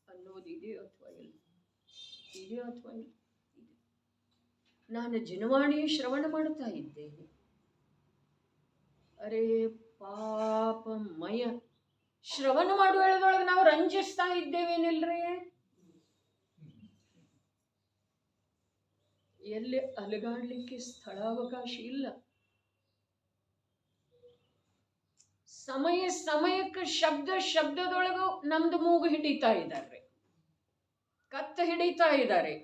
ಅನ್ನೋದಿದೆ ಅಥವಾ ಇಲ್ಲ? ಇದೆ ಅಥವಾ ಇಲ್ಲ? ನಾನು ಜಿನವಾಣಿ ಶ್ರವಣ ಮಾಡ್ತಾ ಇದ್ದೇನೆ. ಅರೆ ಪಾಪಮಯ ಶ್ರವಣ ಮಾಡುವ ವೇಳೆದೊಳಗೆ ನಾವು ರಂಜಿಸ್ತಾ ಇದ್ದೇವೇನಿಲ್ರಿ? ಎಲ್ಲಿ ಅಲಗಾಡ್ಲಿಕ್ಕೆ ಸ್ಥಳಾವಕಾಶ ಇಲ್ಲ. ಸಮಯಕ್ಕೆ ಶಬ್ದದೊಳಗೂ ನಮ್ದು ಮೂಗು ಹಿಡಿತಾ ಇದ್ದಾರೆ, ಕತ್ತು ಹಿಡಿತಾ ಇದ್ದಾರೆ.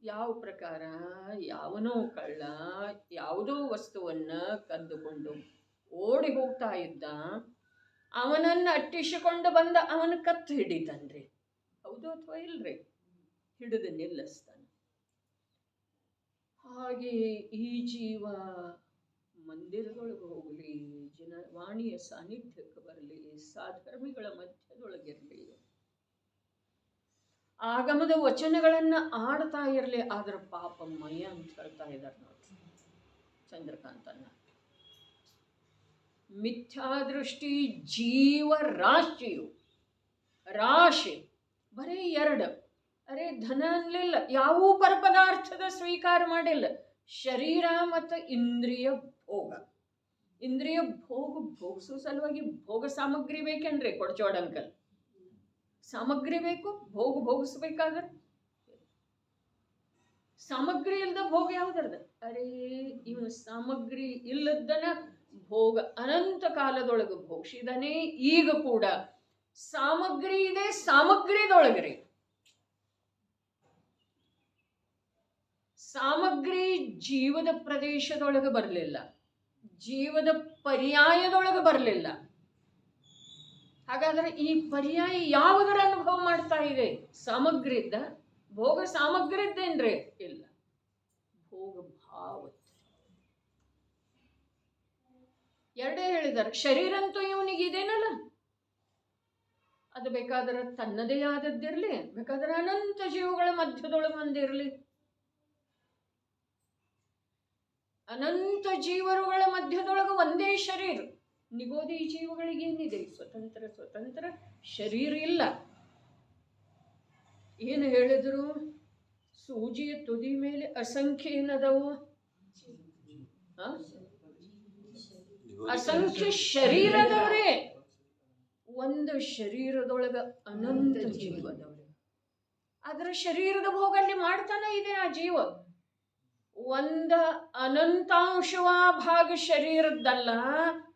ಯಾವ ಪ್ರಕಾರ? ಯಾವನೋ ಕಳ್ಳ ಯಾವುದೋ ವಸ್ತುವನ್ನ ಕದ್ದುಕೊಂಡು ಓಡಿ ಹೋಗ್ತಾ ಇದ್ದ, ಅವನನ್ನು ಅಟ್ಟಿಸಿಕೊಂಡು ಬಂದ ಅವನ ಕತ್ತು ಹಿಡಿತಾನ್ರಿ. ಹೌದು ಅಥವಾ ಇಲ್ರಿ? ಹಿಡಿದು ನಿಲ್ಲಿಸ್ತಾನೆ. ಹಾಗೆ ಈ ಜೀವ ಮಂದಿರದೊಳಗೆ ಹೋಗಲಿ, ಜನವಾಣಿಯ ಸಾನ್ನಿಧ್ಯಕ್ಕೆ ಬರಲಿ, ಸಾಧರ್ಮಿಗಳ ಮಧ್ಯದೊಳಗಿರಲಿ, ಆಗಮದ ವಚನಗಳನ್ನು ಆಡ್ತಾ ಇರಲಿ, ಆದ್ರ ಪಾಪಮಯ ಅಂತ ಹೇಳ್ತಾ ಇದ್ದಾರೆ ನೋಡಿ ಚಂದ್ರಕಾಂತನ್ನ. ಮಿಥ್ಯಾದೃಷ್ಟಿ ಜೀವ ರಾಶಿ ಬರೀ 2. ಅರೆ ಧನ ಅನ್ಲಿಲ್ಲ, ಯಾವ ಪರಪದಾರ್ಥದ ಸ್ವೀಕಾರ ಮಾಡಿಲ್ಲ. ಶರೀರ ಮತ್ತು ಇಂದ್ರಿಯ ಭೋಗ. ಇಂದ್ರಿಯ ಭೋಗ ಭೋಗಿಸೋ ಸಲುವಾಗಿ ಭೋಗ ಸಾಮಗ್ರಿ ಬೇಕೇನ್ರಿ? ಕೊಡ್ಚೋಡ್ ಅಂಕಲ್, ಸಾಮಗ್ರಿ ಬೇಕು ಭೋಗಿಸ್ಬೇಕಾದ್ರೆ. ಸಾಮಗ್ರಿ ಇಲ್ಲದ ಭೋಗ ಯಾವ್ದರ್ದ? ಅರೇ ಇವನು ಸಾಮಗ್ರಿ ಇಲ್ಲದನ ಭೋಗ ಅನಂತ ಕಾಲದೊಳಗೆ ಭೋಗಿಸಿದನೇ. ಈಗ ಕೂಡ ಸಾಮಗ್ರಿ ಇದೆ, ಸಾಮಗ್ರಿದೊಳಗ್ರಿ ಸಾಮಗ್ರಿ ಜೀವದ ಪ್ರದೇಶದೊಳಗೆ ಬರಲಿಲ್ಲ, ಜೀವದ ಪರ್ಯಾಯದೊಳಗೆ ಬರಲಿಲ್ಲ. ಹಾಗಾದ್ರೆ ಈ ಪರ್ಯಾಯ ಯಾವುದರ ಅನುಭವ ಮಾಡ್ತಾ ಇದೆ? ಸಾಮಗ್ರಿದ್ದ ಭೋಗ? ಸಾಮಗ್ರಿದ್ದೇನ್ರಿ? ಇಲ್ಲ, ಭೋಗ ಭಾವ. ಎರಡೇ ಹೇಳಿದಾರೆ. ಶರೀರ ಅಂತೂ ಇವನಿಗೆ ಇದೇನಲ್ಲ, ಅದು ಬೇಕಾದ್ರೆ ತನ್ನದೇ ಆದದ್ದಿರ್ಲಿ, ಬೇಕಾದ್ರೆ ಅನಂತ ಜೀವಗಳ ಮಧ್ಯದೊಳಗೆ ಒಂದಿರ್ಲಿ, ಅನಂತ ಜೀವರುಗಳ ಮಧ್ಯದೊಳಗೆ ಒಂದೇ ಶರೀರ. ನಿಗೋದಿ ಜೀವಗಳಿಗೇನಿದೆ? ಸ್ವತಂತ್ರ ಶರೀರ ಇಲ್ಲ. ಏನು ಹೇಳಿದ್ರು? ಸೂಜಿಯ ತುದಿ ಮೇಲೆ ಅಸಂಖ್ಯ ಏನದವು? ಅಸಂಖ್ಯ ಶರೀರದವರೇ. ಒಂದು ಶರೀರದೊಳಗ ಅನಂತ ಜೀವದವ್ರೆ. ಅದರ ಶರೀರದ ಭೋಗ ಅಲ್ಲಿ ಮಾಡ್ತಾನೆ ಇದೆ ಆ ಜೀವ. ಒಂದ ಅನಂತಾಂಶವ ಭಾಗ ಶರೀರದ್ದಲ್ಲ,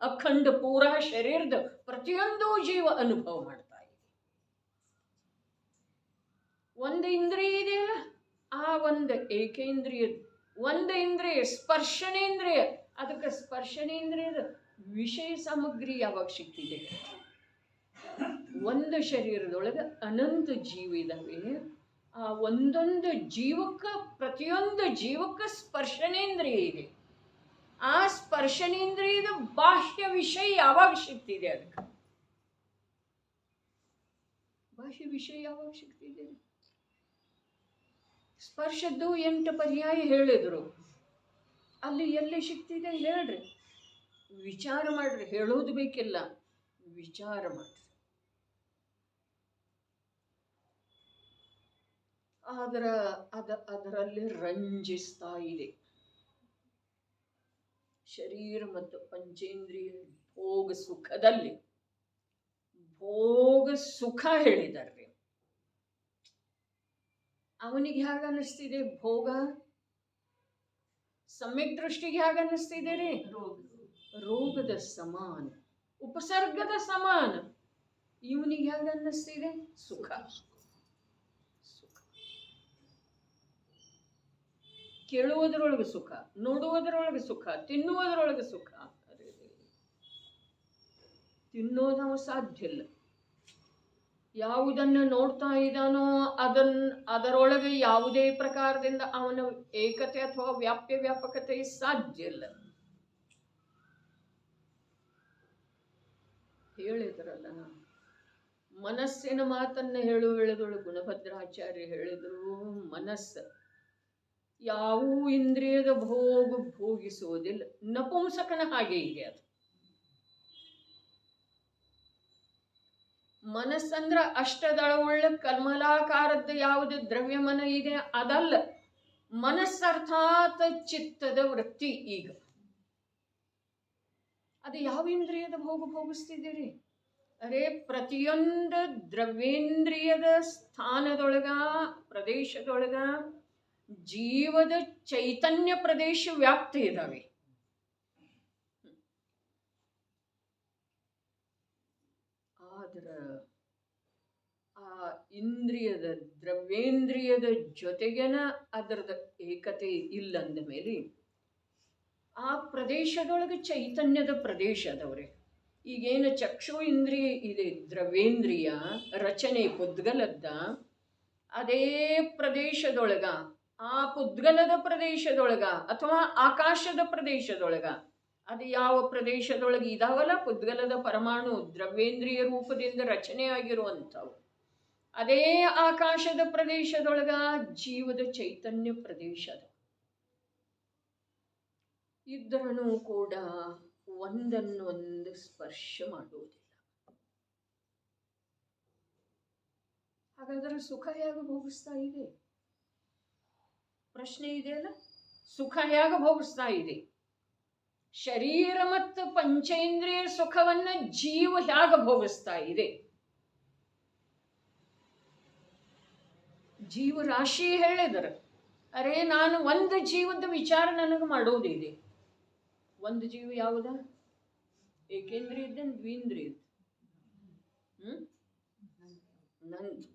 ಅಖಂಡ ಪೂರಾ ಶರೀರದ ಪ್ರತಿಯೊಂದು ಜೀವ ಅನುಭವ ಮಾಡ್ತಾ ಇದೆ. ಒಂದು ಇಂದ್ರಿಯ ಇದೆಯಲ್ಲ, ಆ ಒಂದು ಏಕೇಂದ್ರಿಯ, ಒಂದು ಇಂದ್ರಿಯ ಸ್ಪರ್ಶನೇಂದ್ರಿಯ. ಅದಕ್ಕೆ ಸ್ಪರ್ಶನೇಂದ್ರಿಯದ ವಿಷಯ ಸಾಮಗ್ರಿ ಯಾವಾಗ ಸಿಕ್ತಿದೆ? ಒಂದು ಶರೀರದೊಳಗೆ ಅನಂತ ಜೀವ ಇದಾವೆ. ಆ ಒಂದೊಂದು ಜೀವಕ್ಕೆ, ಪ್ರತಿಯೊಂದು ಜೀವಕ್ಕೆ ಸ್ಪರ್ಶನೇಂದ್ರಿಯ ಇದೆ. ಆ ಸ್ಪರ್ಶನೇಂದ್ರಿಯದ ಬಾಹ್ಯ ವಿಷಯ ಯಾವಾಗ ಸಿಗ್ತಿದೆ? ಅದಕ್ಕೆ ಬಾಹ್ಯ ವಿಷಯ ಯಾವಾಗ ಸಿಗ್ತಿದೆ? ಸ್ಪರ್ಶದ್ದು 8 ಪರ್ಯಾಯ ಹೇಳಿದ್ರು. ಅಲ್ಲಿ ಎಲ್ಲಿ ಸಿಗ್ತಿದೆ ಹೇಳ್ರಿ, ವಿಚಾರ ಮಾಡ್ರಿ. ಹೇಳೋದು ಬೇಕಿಲ್ಲ, ವಿಚಾರ ಮಾಡ್ರಿ. ಅದರಲ್ಲಿ ರಂಜಿಸ್ತಾ ಇದೆ. ಶರೀರ ಮತ್ತು ಪಂಚೇಂದ್ರಿಯ ಭೋಗ ಸುಖದಲ್ಲಿ, ಭೋಗ ಸುಖ ಹೇಳಿದಾರ್ರಿ. ಅವನಿಗೆ ಹೇಗೆ ಅನ್ನಿಸ್ತಿದೆ ಭೋಗ? ಸಮ್ಯಕ್ ದೃಷ್ಟಿಗೆ ಹೇಗೆ ಅನ್ನಿಸ್ತಿದೆ ರೀ? ರೋಗದ ಸಮಾನ, ಉಪಸರ್ಗದ ಸಮಾನ. ಇವನಿಗೆ ಹೇಗೆ ಅನ್ನಿಸ್ತಿದೆ? ಸುಖ. ಕೇಳುವುದರೊಳಗೆ ಸುಖ, ನೋಡುವುದರೊಳಗೆ ಸುಖ, ತಿನ್ನುವುದರೊಳಗೆ ಸುಖ. ತಿನ್ನೋದು ನಾವು ಸಾಧ್ಯ ಇಲ್ಲ. ಯಾವುದನ್ನು ನೋಡ್ತಾ ಇದ್ದಾನೋ ಅದರೊಳಗೆ ಯಾವುದೇ ಪ್ರಕಾರದಿಂದ ಅವನ ಏಕತೆ ಅಥವಾ ವ್ಯಾಪಕತೆ ಸಾಧ್ಯ ಇಲ್ಲ. ಹೇಳಿದ್ರಲ್ಲ, ಮನಸ್ಸಿನ ಮಾತನ್ನು ಹೇಳುವುದೊಳಗೆ ಗುಣಭದ್ರಾಚಾರ್ಯ ಹೇಳಿದ್ರು, ಮನಸ್ಸು ಯಾವ ಇಂದ್ರಿಯದ ಭೋಗಿಸುವುದಿಲ್ಲ. ನಪುಂಸಕನ ಹಾಗೆ ಇದೆ ಅದು. ಮನಸ್ಸಂದ್ರ ಅಷ್ಟದಳವುಳ್ಳ ಕಮಲಾಕಾರದ್ದು ಯಾವುದು ದ್ರವ್ಯಮನ ಇದೆ ಅದಲ್ಲ. ಮನಸ್ಸರ್ಥಾತ್ ಚಿತ್ತದ ವೃತ್ತಿ. ಈಗ ಅದು ಯಾವ ಇಂದ್ರಿಯದ ಭೋಗಿಸ್ತಿದ್ದೀರಿ? ಅರೆ ಪ್ರತಿಯೊಂದು ದ್ರವ್ಯೇಂದ್ರಿಯದ ಸ್ಥಾನದೊಳಗ, ಪ್ರದೇಶದೊಳಗ ಜೀವದ ಚೈತನ್ಯ ಪ್ರದೇಶ ವ್ಯಾಪ್ತಿ ಇದಾವೆ. ಆದ್ರ ಆ ಇಂದ್ರಿಯದ, ದ್ರವ್ಯೇಂದ್ರಿಯದ ಜೊತೆಗೇನ ಅದರದ ಏಕತೆ ಇಲ್ಲಂದ ಮೇಲೆ ಆ ಪ್ರದೇಶದೊಳಗೆ ಚೈತನ್ಯದ ಪ್ರದೇಶ ಅದವ್ರೆ. ಈಗೇನು ಚಕ್ಷು ಇಂದ್ರಿಯ ಇದೆ, ದ್ರವ್ಯೇಂದ್ರಿಯ ರಚನೆ ಪುದ್ಗಲದ್ದ, ಅದೇ ಪ್ರದೇಶದೊಳಗ, ಆ ಪುದ್ಗಲದ ಪ್ರದೇಶದೊಳಗ ಅಥವಾ ಆಕಾಶದ ಪ್ರದೇಶದೊಳಗ, ಅದು ಯಾವ ಪ್ರದೇಶದೊಳಗೆ ಇದಾವಲ್ಲ ಪುದ್ಗಲದ ಪರಮಾಣು ದ್ರವ್ಯೇಂದ್ರಿಯ ರೂಪದಿಂದ ರಚನೆ ಆಗಿರುವಂಥವು, ಅದೇ ಆಕಾಶದ ಪ್ರದೇಶದೊಳಗ ಜೀವದ ಚೈತನ್ಯ ಪ್ರದೇಶದ ಇದ್ರೂ ಕೂಡ ಒಂದನ್ನೊಂದು ಸ್ಪರ್ಶ ಮಾಡುವುದಿಲ್ಲ. ಹಾಗಾದರೆ ಸುಖ ಹೇಗೆ ಭೋಗಿಸ್ತಾ ಇದೆ? ಪ್ರಶ್ನೆ ಇದೆಯಲ್ಲ, ಸುಖ ಹೇಗೆ ಭೋಗಿಸ್ತಾ ಇದೆ? ಶರೀರ ಮತ್ತು ಪಂಚೇಂದ್ರಿಯ ಸುಖವನ್ನ ಜೀವ ಹೇಗೆ ಭೋಗಿಸ್ತಾ ಇದೆ? ಜೀವರಾಶಿ ಹೇಳಿದರು, ಅರೆ ನಾನು ಒಂದು ಜೀವದ ವಿಚಾರ ನನಗೆ ಮಾಡೋದಿದೆ. ಒಂದು ಜೀವ ಯಾವುದ? ಏಕೇಂದ್ರಿಯದ, ದ್ವೀಂದ್ರಿಯದ? ನಂದು.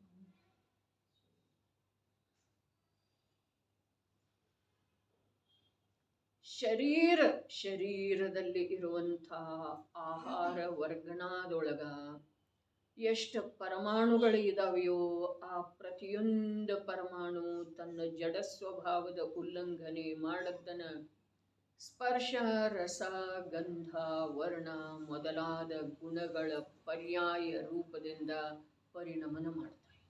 ಶರೀರದಲ್ಲಿ ಇರುವಂತಹ ಆಹಾರ ವರ್ಗಣದೊಳಗ ಎಷ್ಟು ಪರಮಾಣುಗಳು ಇದಾವೆಯೋ ಆ ಪ್ರತಿಯೊಂದು ಪರಮಾಣು ತನ್ನ ಜಡ ಸ್ವಭಾವದ ಉಲ್ಲಂಘನೆ ಮಾಡದ್ದನ ಸ್ಪರ್ಶ, ರಸ, ಗಂಧ, ವರ್ಣ ಮೊದಲಾದ ಗುಣಗಳ ಪರ್ಯಾಯ ರೂಪದಿಂದ ಪರಿಣಮನ ಮಾಡ್ತಾ ಇದೆ.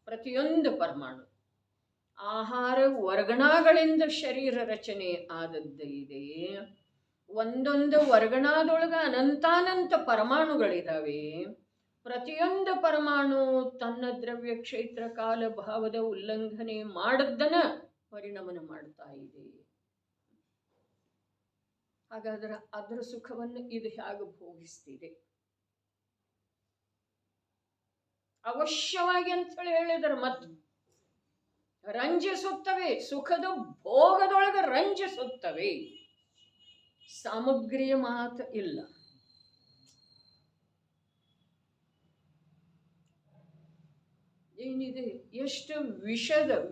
ಪ್ರತಿಯೊಂದು ಪರಮಾಣು ಆಹಾರ ವರ್ಗಣಗಳಿಂದ ಶರೀರ ರಚನೆ ಆದದ್ದು ಇದೆ. ಒಂದೊಂದು ವರ್ಗಣದೊಳಗ ಅನಂತಾನಂತ ಪರಮಾಣುಗಳಿದಾವೆ. ಪ್ರತಿಯೊಂದು ಪರಮಾಣು ತನ್ನ ದ್ರವ್ಯ ಕ್ಷೇತ್ರ ಕಾಲ ಭಾವದ ಉಲ್ಲಂಘನೆ ಮಾಡದ್ದನ ಪರಿಣಮನ ಮಾಡ್ತಾ ಇದೆ. ಹಾಗಾದ್ರೆ ಅದರ ಸುಖವನ್ನು ಇದು ಹೇಗೆ ಭೋಗಿಸ್ತಿದೆ? ಅವಶ್ಯವಾಗಿ ಅಂತ ಹೇಳಿದರೆ ಮತ್ತು ರಂಜಿಸುತ್ತವೆ. ಸುಖದ ಭೋಗದೊಳಗೆ ರಂಜಿಸುತ್ತವೆ. ಸಾಮಗ್ರಿಯ ಮಾತು ಇಲ್ಲ. ಏನಿದೆ, ಎಷ್ಟು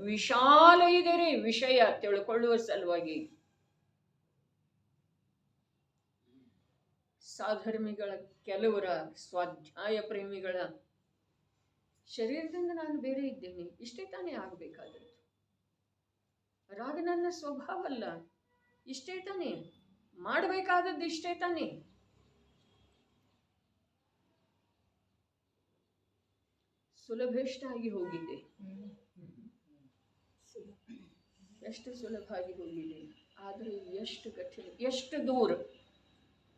ವಿಶಾಲ ಇದೆ ರೀ ವಿಷಯ ತಿಳ್ಕೊಳ್ಳುವ ಸಲುವಾಗಿ. ಸಾಧರ್ಮಿಗಳ, ಕೆಲವರ ಸ್ವಾಧ್ಯಾಯ ಪ್ರೇಮಿಗಳ ಶರೀರದಿಂದ ನಾನು ಬೇರೆ ಇದ್ದೇನೆ, ಇಷ್ಟೇ ತಾನೇ ಆಗಬೇಕಾದದ್ದು. ರಾಗ ನನ್ನ ಸ್ವಭಾವ ಅಲ್ಲ, ಇಷ್ಟೇ ತಾನೇ ಮಾಡಬೇಕಾದದ್ದು, ಇಷ್ಟೇ ತಾನೇ. ಸುಲಭೆಷ್ಟ ಆಗಿ ಹೋಗಿದೆ, ಎಷ್ಟು ಸುಲಭ ಆಗಿ ಹೋಗಿದೆ. ಆದರೆ ಎಷ್ಟು ಕಠಿಣ, ಎಷ್ಟು ದೂರ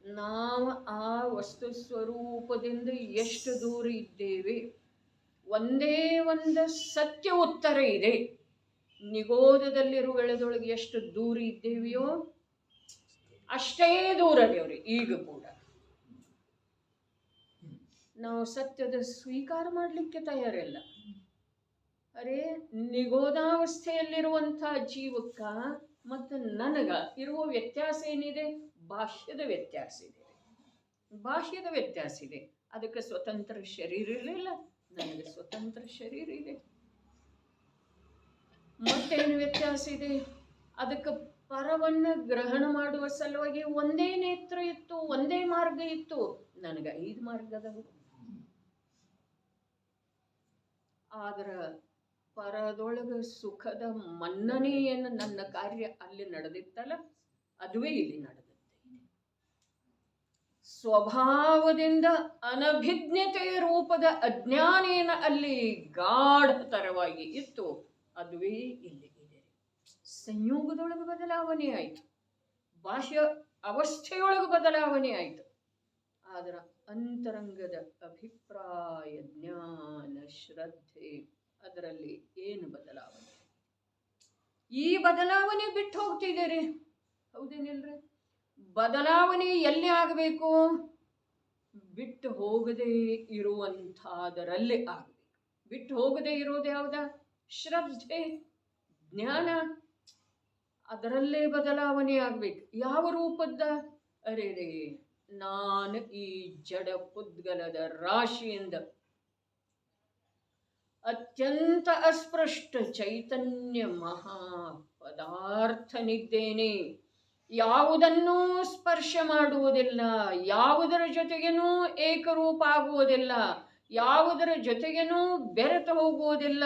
ನಾವು ಆ ವಸ್ತು ಸ್ವರೂಪದಿಂದ ಎಷ್ಟು ದೂರ ಇದ್ದೇವೆ. ಒಂದೇ ಒಂದು ಸತ್ಯ ಉತ್ತರ ಇದೆ. ನಿಗೋಧದಲ್ಲಿರುವ ವೇಳೆದೊಳಗೆ ಎಷ್ಟು ದೂರ ಇದ್ದೇವೆಯೋ ಅಷ್ಟೇ ದೂರ ದೇವ್ರಿ ಈಗ ಕೂಡ. ನಾವು ಸತ್ಯದ ಸ್ವೀಕಾರ ಮಾಡಲಿಕ್ಕೆ ತಯಾರಿಲ್ಲ. ಅರೆ, ನಿಗೋಧಾವಸ್ಥೆಯಲ್ಲಿರುವಂಥ ಜೀವಕ್ಕ ಮತ್ತು ನನಗ ಇರುವ ವ್ಯತ್ಯಾಸ ಏನಿದೆ? ಬಾಹ್ಯದ ವ್ಯತ್ಯಾಸ ಇದೆ. ಬಾಹ್ಯದ ವ್ಯತ್ಯಾಸ ಇದೆ. ಅದಕ್ಕೆ ಸ್ವತಂತ್ರ ಶರೀರ ಇರಲಿಲ್ಲ, ನನಗೆ ಸ್ವತಂತ್ರ ಶರೀರ ಇದೆ. ಮತ್ತೇನು ವ್ಯತ್ಯಾಸ ಇದೆ? ಅದಕ್ಕೆ ಪರವನ್ನು ಗ್ರಹಣ ಮಾಡುವ ಸಲುವಾಗಿ ಒಂದೇ ನೇತ್ರ ಇತ್ತು, ಒಂದೇ ಮಾರ್ಗ ಇತ್ತು. ನನಗೆ 5 ಮಾರ್ಗದವು. ಆದ್ರೆ ಪರದೊಳಗ ಸುಖದ ಮನ್ನಣೆಯನ್ನು ನನ್ನ ಕಾರ್ಯ ಅಲ್ಲಿ ನಡೆದಿತ್ತಲ್ಲ, ಅದುವೇ ಇಲ್ಲಿ ನಡೆದಿದೆ. ಸ್ವಭಾವದಿಂದ ಅನಭಿಜ್ಞತೆಯ ರೂಪದ ಅಜ್ಞಾನೇನ ಅಲ್ಲಿ ಗಾಢತರವಾಗಿ ಇತ್ತು, ಅದುವೇ ಇಲ್ಲಿ ಇದೆ. ಸಂಯೋಗದೊಳಗೆ ಬದಲಾವಣೆ ಆಯಿತು, ಬಾಹ್ಯ ಅವಸ್ಥೆಯೊಳಗೆ ಬದಲಾವಣೆ ಆಯಿತು. ಆದ್ರೆ ಅಂತರಂಗದ ಅಭಿಪ್ರಾಯ, ಜ್ಞಾನ, ಶ್ರದ್ಧೆ ಅದರಲ್ಲಿ ಏನು ಬದಲಾವಣೆ? ಈ ಬದಲಾವಣೆ ಬಿಟ್ಟು ಹೋಗ್ತಿದ್ದೀರಿ, ಹೌದೇನಿಲ್ರಿ? ಬದಲಾವಣೆ ಎಲ್ಲಿ ಆಗಬೇಕು? ಬಿಟ್ಟು ಹೋಗದೆ ಇರುವಂಥದರಲ್ಲಿ ಆಗಬೇಕು. ಬಿಟ್ಟು ಹೋಗದೆ ಇರೋದು ಯಾವ್ದ? ಶ್ರದ್ಧೆ, ಜ್ಞಾನ, ಅದರಲ್ಲೇ ಬದಲಾವಣೆ ಆಗ್ಬೇಕು. ಯಾವ ರೂಪದ? ಅರೆ ನಾನು ಈ ಜಡ ಪುದ್ಗಲದ ರಾಶಿಯಿಂದ ಅತ್ಯಂತ ಅಸ್ಪೃಷ್ಟ ಚೈತನ್ಯ ಮಹಾ ಪದಾರ್ಥನಿದ್ದೇನೆ. ಯಾವುದನ್ನೂ ಸ್ಪರ್ಶ ಮಾಡುವುದಿಲ್ಲ, ಯಾವುದರ ಜೊತೆಗೇನೂ ಏಕರೂಪ ಆಗುವುದಿಲ್ಲ, ಯಾವುದರ ಜೊತೆಗೇನೂ ಬೆರೆತು ಹೋಗುವುದಿಲ್ಲ.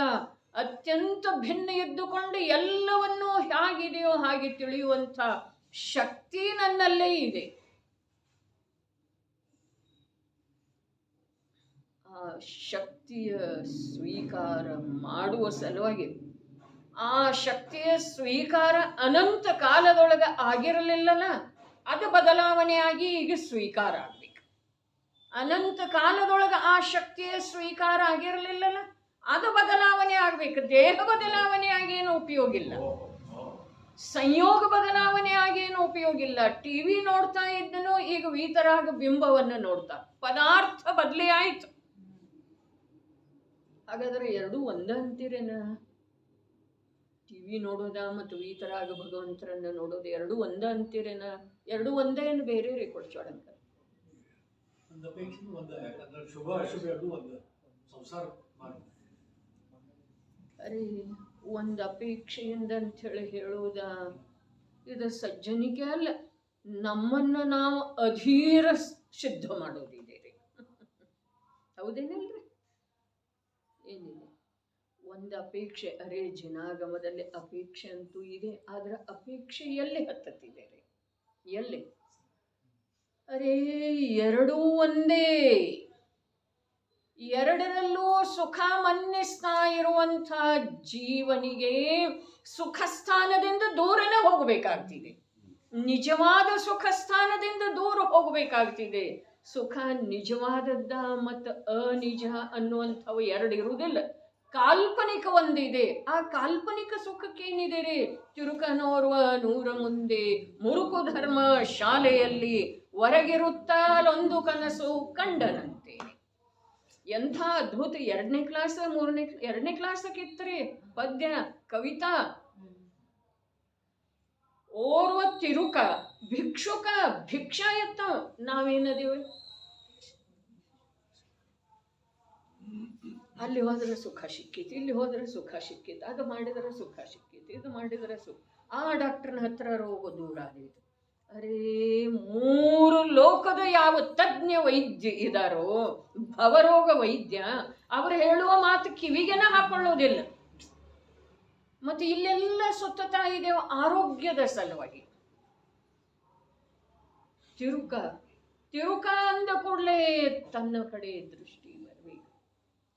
ಅತ್ಯಂತ ಭಿನ್ನ ಇದ್ದುಕೊಂಡು ಎಲ್ಲವನ್ನೂ ಹೇಗಿದೆಯೋ ಹಾಗೆ ತಿಳಿಯುವಂಥ ಶಕ್ತಿ ನನ್ನಲ್ಲೇ ಇದೆ. ಆ ಶಕ್ತಿಯ ಸ್ವೀಕಾರ ಮಾಡುವ ಸಲುವಾಗಿ, ಆ ಶಕ್ತಿಯ ಸ್ವೀಕಾರ ಅನಂತ ಕಾಲದೊಳಗೆ ಆಗಿರಲಿಲ್ಲಲ್ಲ, ಅದು ಬದಲಾವಣೆಯಾಗಿ ಈಗ ಸ್ವೀಕಾರ ಆಗ್ಬೇಕು. ಅನಂತ ಕಾಲದೊಳಗೆ ಆ ಶಕ್ತಿಯ ಸ್ವೀಕಾರ ಆಗಿರಲಿಲ್ಲಲ್ಲ, ಅದು ಬದಲಾವಣೆ ಆಗ್ಬೇಕು. ದೇಹ ಬದಲಾವಣೆ ಆಗೇನು ಉಪಯೋಗ ಇಲ್ಲ, ಸಂಯೋಗ ಬದಲಾವಣೆ ಆಗೇನು ಉಪಯೋಗ ಇಲ್ಲ. ಟಿವಿ ನೋಡ್ತಾ ಇದ್ದನು ಈಗ ವೀತರಾಗ ಬಿಂಬವನ್ನು ನೋಡ್ತಾ, ಪದಾರ್ಥ ಬದಲೇ ಆಯ್ತು. ಹಾಗಾದ್ರೆ ಎರಡೂ ಒಂದ ಅಂತೀರೇನ? ಟಿವಿ ನೋಡೋದ ಮತ್ತು ವೀತರಾಗ ಭಗವಂತರನ್ನ ನೋಡೋದು ಎರಡೂ ಒಂದ ಅಂತೀರೇನ? ಎರಡೂ ಒಂದೇ ಏನು ಬೇರೆ ರೀ ಕೊಡ್ಸೋಡಂಕ? ಅರೆ ಒಂದು ಅಪೇಕ್ಷೆಯಿಂದ ಅಂಥೇಳಿ ಹೇಳುವುದ ಇದು ಸಜ್ಜನಿಕೆ ಅಲ್ಲ, ನಮ್ಮನ್ನು ನಾವು ಅಧೀರ ಸಿದ್ಧ ಮಾಡೋದಿದೆ ರೀ. ಹೌದೇನಲ್ರಿ? ಏನಿದೆ ಒಂದು ಅಪೇಕ್ಷೆ. ಅರೆ ಜಿನಾಗಮದಲ್ಲಿ ಅಪೇಕ್ಷೆ ಅಂತೂ ಇದೆ, ಆದ್ರೆ ಅಪೇಕ್ಷೆ ಎಲ್ಲಿ ಹತ್ತತ್ತಿದೆ ರೀ? ಎಲ್ಲಿ? ಅರೆ ಎರಡೂ ಒಂದೇ. ಎರಡರಲ್ಲೂ ಸುಖ ಮನ್ನಿಸ್ತಾ ಇರುವಂಥ ಜೀವನಿಗೆ ಸುಖ ಸ್ಥಾನದಿಂದ ದೂರನೇ ಹೋಗಬೇಕಾಗ್ತಿದೆ. ನಿಜವಾದ ಸುಖ ಸ್ಥಾನದಿಂದ ದೂರ ಹೋಗಬೇಕಾಗ್ತಿದೆ. ಸುಖ ನಿಜವಾದದ್ದ ಮತ್ತು ಅನಿಜ ಅನ್ನುವಂಥವು ಎರಡು ಇರುವುದಿಲ್ಲ. ಕಾಲ್ಪನಿಕ ಒಂದಿದೆ. ಆ ಕಾಲ್ಪನಿಕ ಸುಖಕ್ಕೇನಿದೆ ರೀ? ತಿರುಕನೋರ್ವ ನೂರ ಮುಂದೆ ಮುರುಕು ಧರ್ಮ ಶಾಲೆಯಲ್ಲಿ ಹೊರಗಿರುತ್ತಲೊಂದು ಕನಸು ಕಂಡನಂತೆ. ಎಂಥ ಅದ್ಭುತ! ಎರಡನೇ ಕ್ಲಾಸಕ್ಕಿತ್ರಿ ಪದ್ಯ ಕವಿತಾ. ಓರ್ವ ತಿರುಕ ಭಿಕ್ಷುಕ ಭಿಕ್ಷಾ ಎತ್ತ. ನಾವೇನದೇವಿ? ಅಲ್ಲಿ ಹೋದ್ರೆ ಸುಖ ಸಿಕ್ಕಿತ್ತು, ಇಲ್ಲಿ ಹೋದ್ರೆ ಸುಖ ಸಿಕ್ಕಿತ್ತು, ಅದು ಮಾಡಿದರೆ ಸುಖ ಸಿಕ್ಕಿತ್ತು, ಇದು ಮಾಡಿದರೆ ಸುಖ. ಆ ಡಾಕ್ಟರ್ನ ಹತ್ರ ರೋಗ ದೂರ ಆಗಿದೆ. ಅರೇ ಮೂರು ಲೋಕದ ಯಾವ ತಜ್ಞ ವೈದ್ಯ ಇದಾರೋ, ಭವರೋಗ ವೈದ್ಯ, ಅವರು ಹೇಳುವ ಮಾತು ಕಿವಿಗೆನ ಹಾಕೊಳ್ಳೋದಿಲ್ಲ. ಮತ್ತೆ ಇಲ್ಲೆಲ್ಲ ಸುತ್ತತಾ ಇದೆಯೋ ಆರೋಗ್ಯದ ಸಲುವಾಗಿ. ತಿರುಕ ಅಂದ ಕೂಡಲೇ ತನ್ನ ಕಡೆ ದೃಷ್ಟಿ ಬರಬೇಕು.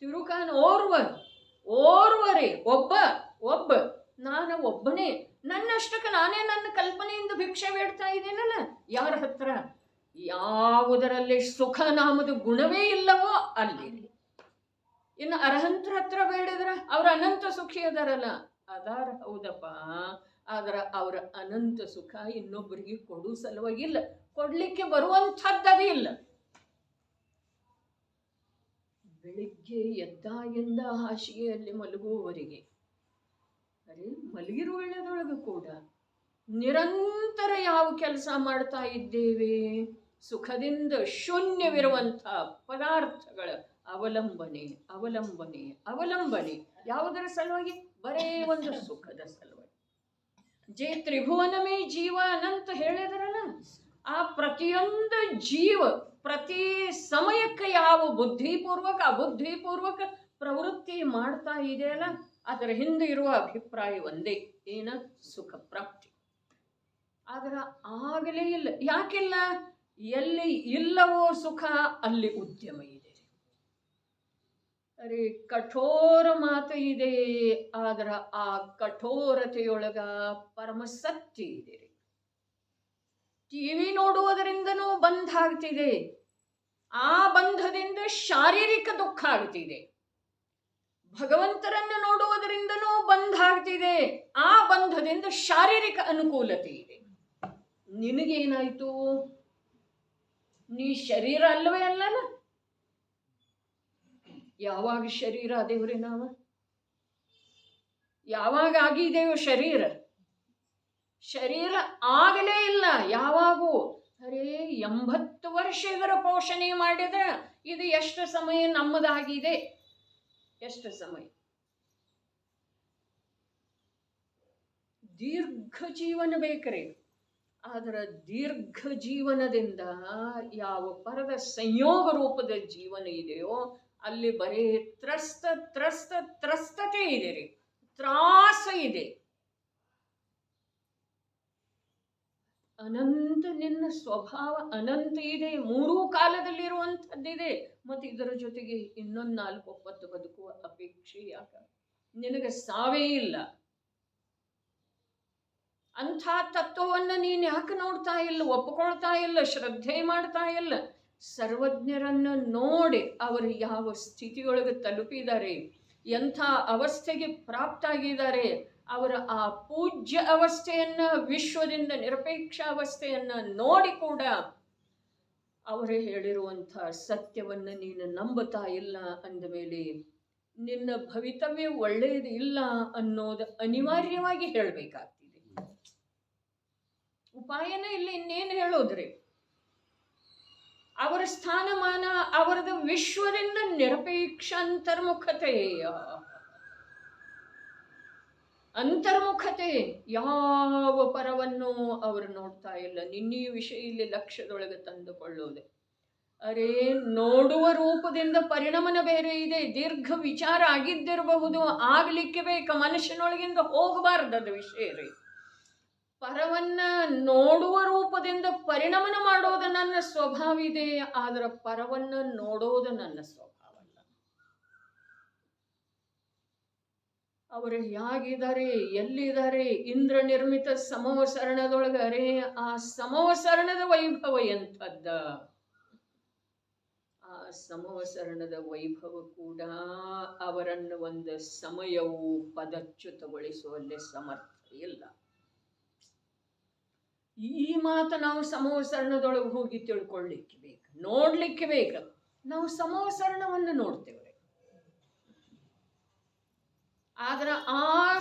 ತಿರುಕನ ಓರ್ವರೇ ಒಬ್ಬ ನಾನು ಒಬ್ಬನೇ, ನನ್ನಷ್ಟಕ್ಕೆ ನಾನೇ ನನ್ನ ಕಲ್ಪನೆಯಿಂದ ಭಿಕ್ಷೆ ಬೇಡ್ತಾ ಇದ್ದೇನಲ್ಲ. ಯಾರ ಹತ್ರ? ಯಾವುದರಲ್ಲಿ ಸುಖ ನಾಮದ ಗುಣವೇ ಇಲ್ಲವೋ ಅಲ್ಲಿ. ಇನ್ನು ಅರ್ಹಂತರ ಹತ್ರ ಬೇಡಿದ್ರ ಅವ್ರ ಅನಂತ ಸುಖಿ ಅದಾರಲ್ಲ, ಅದಾರ ಹೌದಪ್ಪ. ಆದ್ರ ಅವರ ಅನಂತ ಸುಖ ಇನ್ನೊಬ್ಬರಿಗೆ ಕೊಡು ಸಲುವಾಗಿಲ್ಲ, ಕೊಡ್ಲಿಕ್ಕೆ ಬರುವಂಥದ್ದದೇ ಇಲ್ಲ. ಬೆಳಿಗ್ಗೆ ಎದ್ದಾಗಿಂದ ಹಾಸಿಗೆಯಲ್ಲಿ ಮಲಗುವವರೆಗೆ, ಅರೆ ಮಲಗಿರುವ ವೇಳೆದೊಳಗೂ ಕೂಡ ನಿರಂತರ ಯಾವ ಕೆಲಸ ಮಾಡ್ತಾ ಇದ್ದೇವೆ? ಸುಖದಿಂದ ಶೂನ್ಯವಿರುವಂಥ ಪದಾರ್ಥಗಳ ಅವಲಂಬನೆ. ಯಾವುದರ ಸಲುವಾಗಿ? ಬರೇ ಒಂದು ಸುಖದ ಸಲುವಾಗಿ. ಜೇ ತ್ರಿಭುವನಮೇ ಜೀವ ಅನಂತ ಹೇಳಿದ್ರಲ್ಲ, ಆ ಪ್ರತಿಯೊಂದು ಜೀವ ಪ್ರತಿ ಸಮಯಕ್ಕೆ ಯಾವ ಬುದ್ಧಿಪೂರ್ವಕ ಅಬುದ್ಧಿಪೂರ್ವಕ ಪ್ರವೃತ್ತಿ ಮಾಡ್ತಾ ಇದೆಯಲ್ಲ, ಅದರ ಹಿಂದೆ ಇರುವ ಅಭಿಪ್ರಾಯ ಒಂದೇ, ಏನ? ಸುಖ ಪ್ರಾಪ್ತಿ. ಆದ್ರೆ ಆಗಲೇ ಇಲ್ಲ. ಯಾಕಿಲ್ಲ? ಎಲ್ಲಿ ಇಲ್ಲವೋ ಸುಖ ಅಲ್ಲಿ ಉದ್ಯಮ ಇದೆ. ಅರೆ ಕಠೋರ ಮಾತು ಇದೆ, ಆದ್ರ ಆ ಕಠೋರತೆಯೊಳಗ ಪರಮಸತ್ಯ ಇದೆ. ಟಿವಿ ನೋಡುವುದರಿಂದನೂ ಬಂಧ ಆಗ್ತಿದೆ, ಆ ಬಂಧದಿಂದ ಶಾರೀರಿಕ ದುಃಖ ಆಗ್ತಿದೆ. ಭಗವಂತರನ್ನು ನೋಡುವುದರಿಂದನೂ ಬಂಧ ಆಗ್ತಿದೆ, ಆ ಬಂಧದಿಂದ ಶಾರೀರಿಕ ಅನುಕೂಲತೆ ಇದೆ. ನಿನಗೇನಾಯ್ತು? ನೀ ಶರೀರ ಅಲ್ಲವೇ ಅಲ್ಲನ? ಯಾವಾಗ ಶರೀರ ಆದೇವ್ರಿ ನಾವು? ಯಾವಾಗ ಆಗಿದ್ದೇವೆ ಶರೀರ ಆಗಲೇ ಇಲ್ಲ. ಯಾವಾಗೂ ಅರೇ 80 ವರ್ಷ ಇದರ ಪೋಷಣೆ ಮಾಡಿದ್ರೆ ಇದು ಎಷ್ಟು ಸಮಯ ನಮ್ಮದಾಗಿದೆ? ಎಷ್ಟು ಸಮಯ? ದೀರ್ಘ ಜೀವನ ಬೇಕ್ರಿ. ಆದ್ರೆ ದೀರ್ಘ ಜೀವನದಿಂದ ಯಾವ ಪರದ ಸಂಯೋಗ ರೂಪದ ಜೀವನ ಇದೆಯೋ ಅಲ್ಲಿ ಬರೀ ತ್ರಸ್ತತೆ ಇದೆ ರೀ, ತ್ರಾಸ ಇದೆ. ಅನಂತ ನಿನ್ನ ಸ್ವಭಾವ ಅನಂತ ಇದೆ, ಮೂರೂ ಕಾಲದಲ್ಲಿರುವಂಥದ್ದಿದೆ. ಮತ್ತು ಇದರ ಜೊತೆಗೆ ಇನ್ನೊಂದು 4 ಒಪ್ಪತ್ತು ಬದುಕುವ ಅಪೇಕ್ಷೆ ಯಾಕ? ನಿನಗೆ ಸಾವೇ ಇಲ್ಲ. ಅಂಥ ತತ್ವವನ್ನು ನೀನು ಯಾಕೆ ನೋಡ್ತಾ ಇಲ್ಲ, ಒಪ್ಕೊಳ್ತಾ ಇಲ್ಲ, ಶ್ರದ್ಧೆ ಮಾಡ್ತಾ ಇಲ್ಲ? ಸರ್ವಜ್ಞರನ್ನು ನೋಡಿ ಅವರು ಯಾವ ಸ್ಥಿತಿಯೊಳಗೆ ತಲುಪಿದ್ದಾರೆ, ಎಂಥ ಅವಸ್ಥೆಗೆ ಪ್ರಾಪ್ತಾಗಿದ್ದಾರೆ. ಅವರ ಆ ಪೂಜ್ಯ ಅವಸ್ಥೆಯನ್ನ, ವಿಶ್ವದಿಂದ ನಿರಪೇಕ್ಷ ಅವಸ್ಥೆಯನ್ನ ನೋಡಿ ಕೂಡ ಅವರೇ ಹೇಳಿರುವಂಥ ಸತ್ಯವನ್ನು ನೀನು ನಂಬುತ್ತಾ ಇಲ್ಲ ಅಂದ ಮೇಲೆ ನಿನ್ನ ಭವಿತವ್ಯ ಒಳ್ಳೆಯದು ಇಲ್ಲ ಅನ್ನೋದು ಅನಿವಾರ್ಯವಾಗಿ ಹೇಳಬೇಕಾಗ್ತಿದೆ. ಉಪಾಯನೇ ಇಲ್ಲ, ಇನ್ನೇನು ಹೇಳೋದ್ರಿ. ಅವರ ಸ್ಥಾನಮಾನ, ಅವರದ ವಿಶ್ವದಿಂದ ನಿರಪೇಕ್ಷ ಅಂತರ್ಮುಖತೆ, ಯಾವ ಪರವನ್ನು ಅವರು ನೋಡ್ತಾ ಇಲ್ಲ. ನಿನ್ನೀ ವಿಷಯ ಇಲ್ಲಿ ಲಕ್ಷ್ಯದೊಳಗೆ ತಂದುಕೊಳ್ಳೋದೆ. ಅರೇ, ನೋಡುವ ರೂಪದಿಂದ ಪರಿಣಮನ ಬೇರೆ ಇದೆ. ದೀರ್ಘ ವಿಚಾರ ಆಗಿದ್ದಿರಬಹುದು, ಆಗ್ಲಿಕ್ಕೆ ಬೇಕು, ಮನುಷ್ಯನೊಳಗಿಂದ ಹೋಗಬಾರ್ದದ ವಿಷಯ ರೀ. ಪರವನ್ನ ನೋಡುವ ರೂಪದಿಂದ ಪರಿಣಮನ ಮಾಡೋದು ನನ್ನ ಸ್ವಭಾವ ಇದೆ, ಆದ್ರೆ ಪರವನ್ನ ನೋಡೋದು ನನ್ನ ಸ್ವಭಾವ ಅಲ್ಲ. ಅವರು ಹೇಗಿದ್ದಾರೆ, ಎಲ್ಲಿದ್ದಾರೆ? ಇಂದ್ರ ನಿರ್ಮಿತ ಸಮವಸರಣದೊಳಗರೆ ಆ ಸಮವಸರಣದ ವೈಭವ ಎಂಥದ್ದ. ಆ ಸಮವಸರಣದ ವೈಭವ ಕೂಡ ಅವರನ್ನು ಒಂದು ಸಮಯವು ಪದಚ್ಯುತಗೊಳಿಸುವಲ್ಲಿ ಸಮರ್ಥ ಇಲ್ಲ. ಈ ಮಾತು ನಾವು ಸಮವಸರಣದೊಳಗೆ ಹೋಗಿ ತಿಳ್ಕೊಳ್ಳಿಕ್ಕೆ ಬೇಕು, ನೋಡ್ಲಿಕ್ಕೆ ಬೇಕು. ನಾವು ಸಮವಸರಣವನ್ನು ನೋಡ್ತೇವೆ, ಆದ್ರೆ ಆ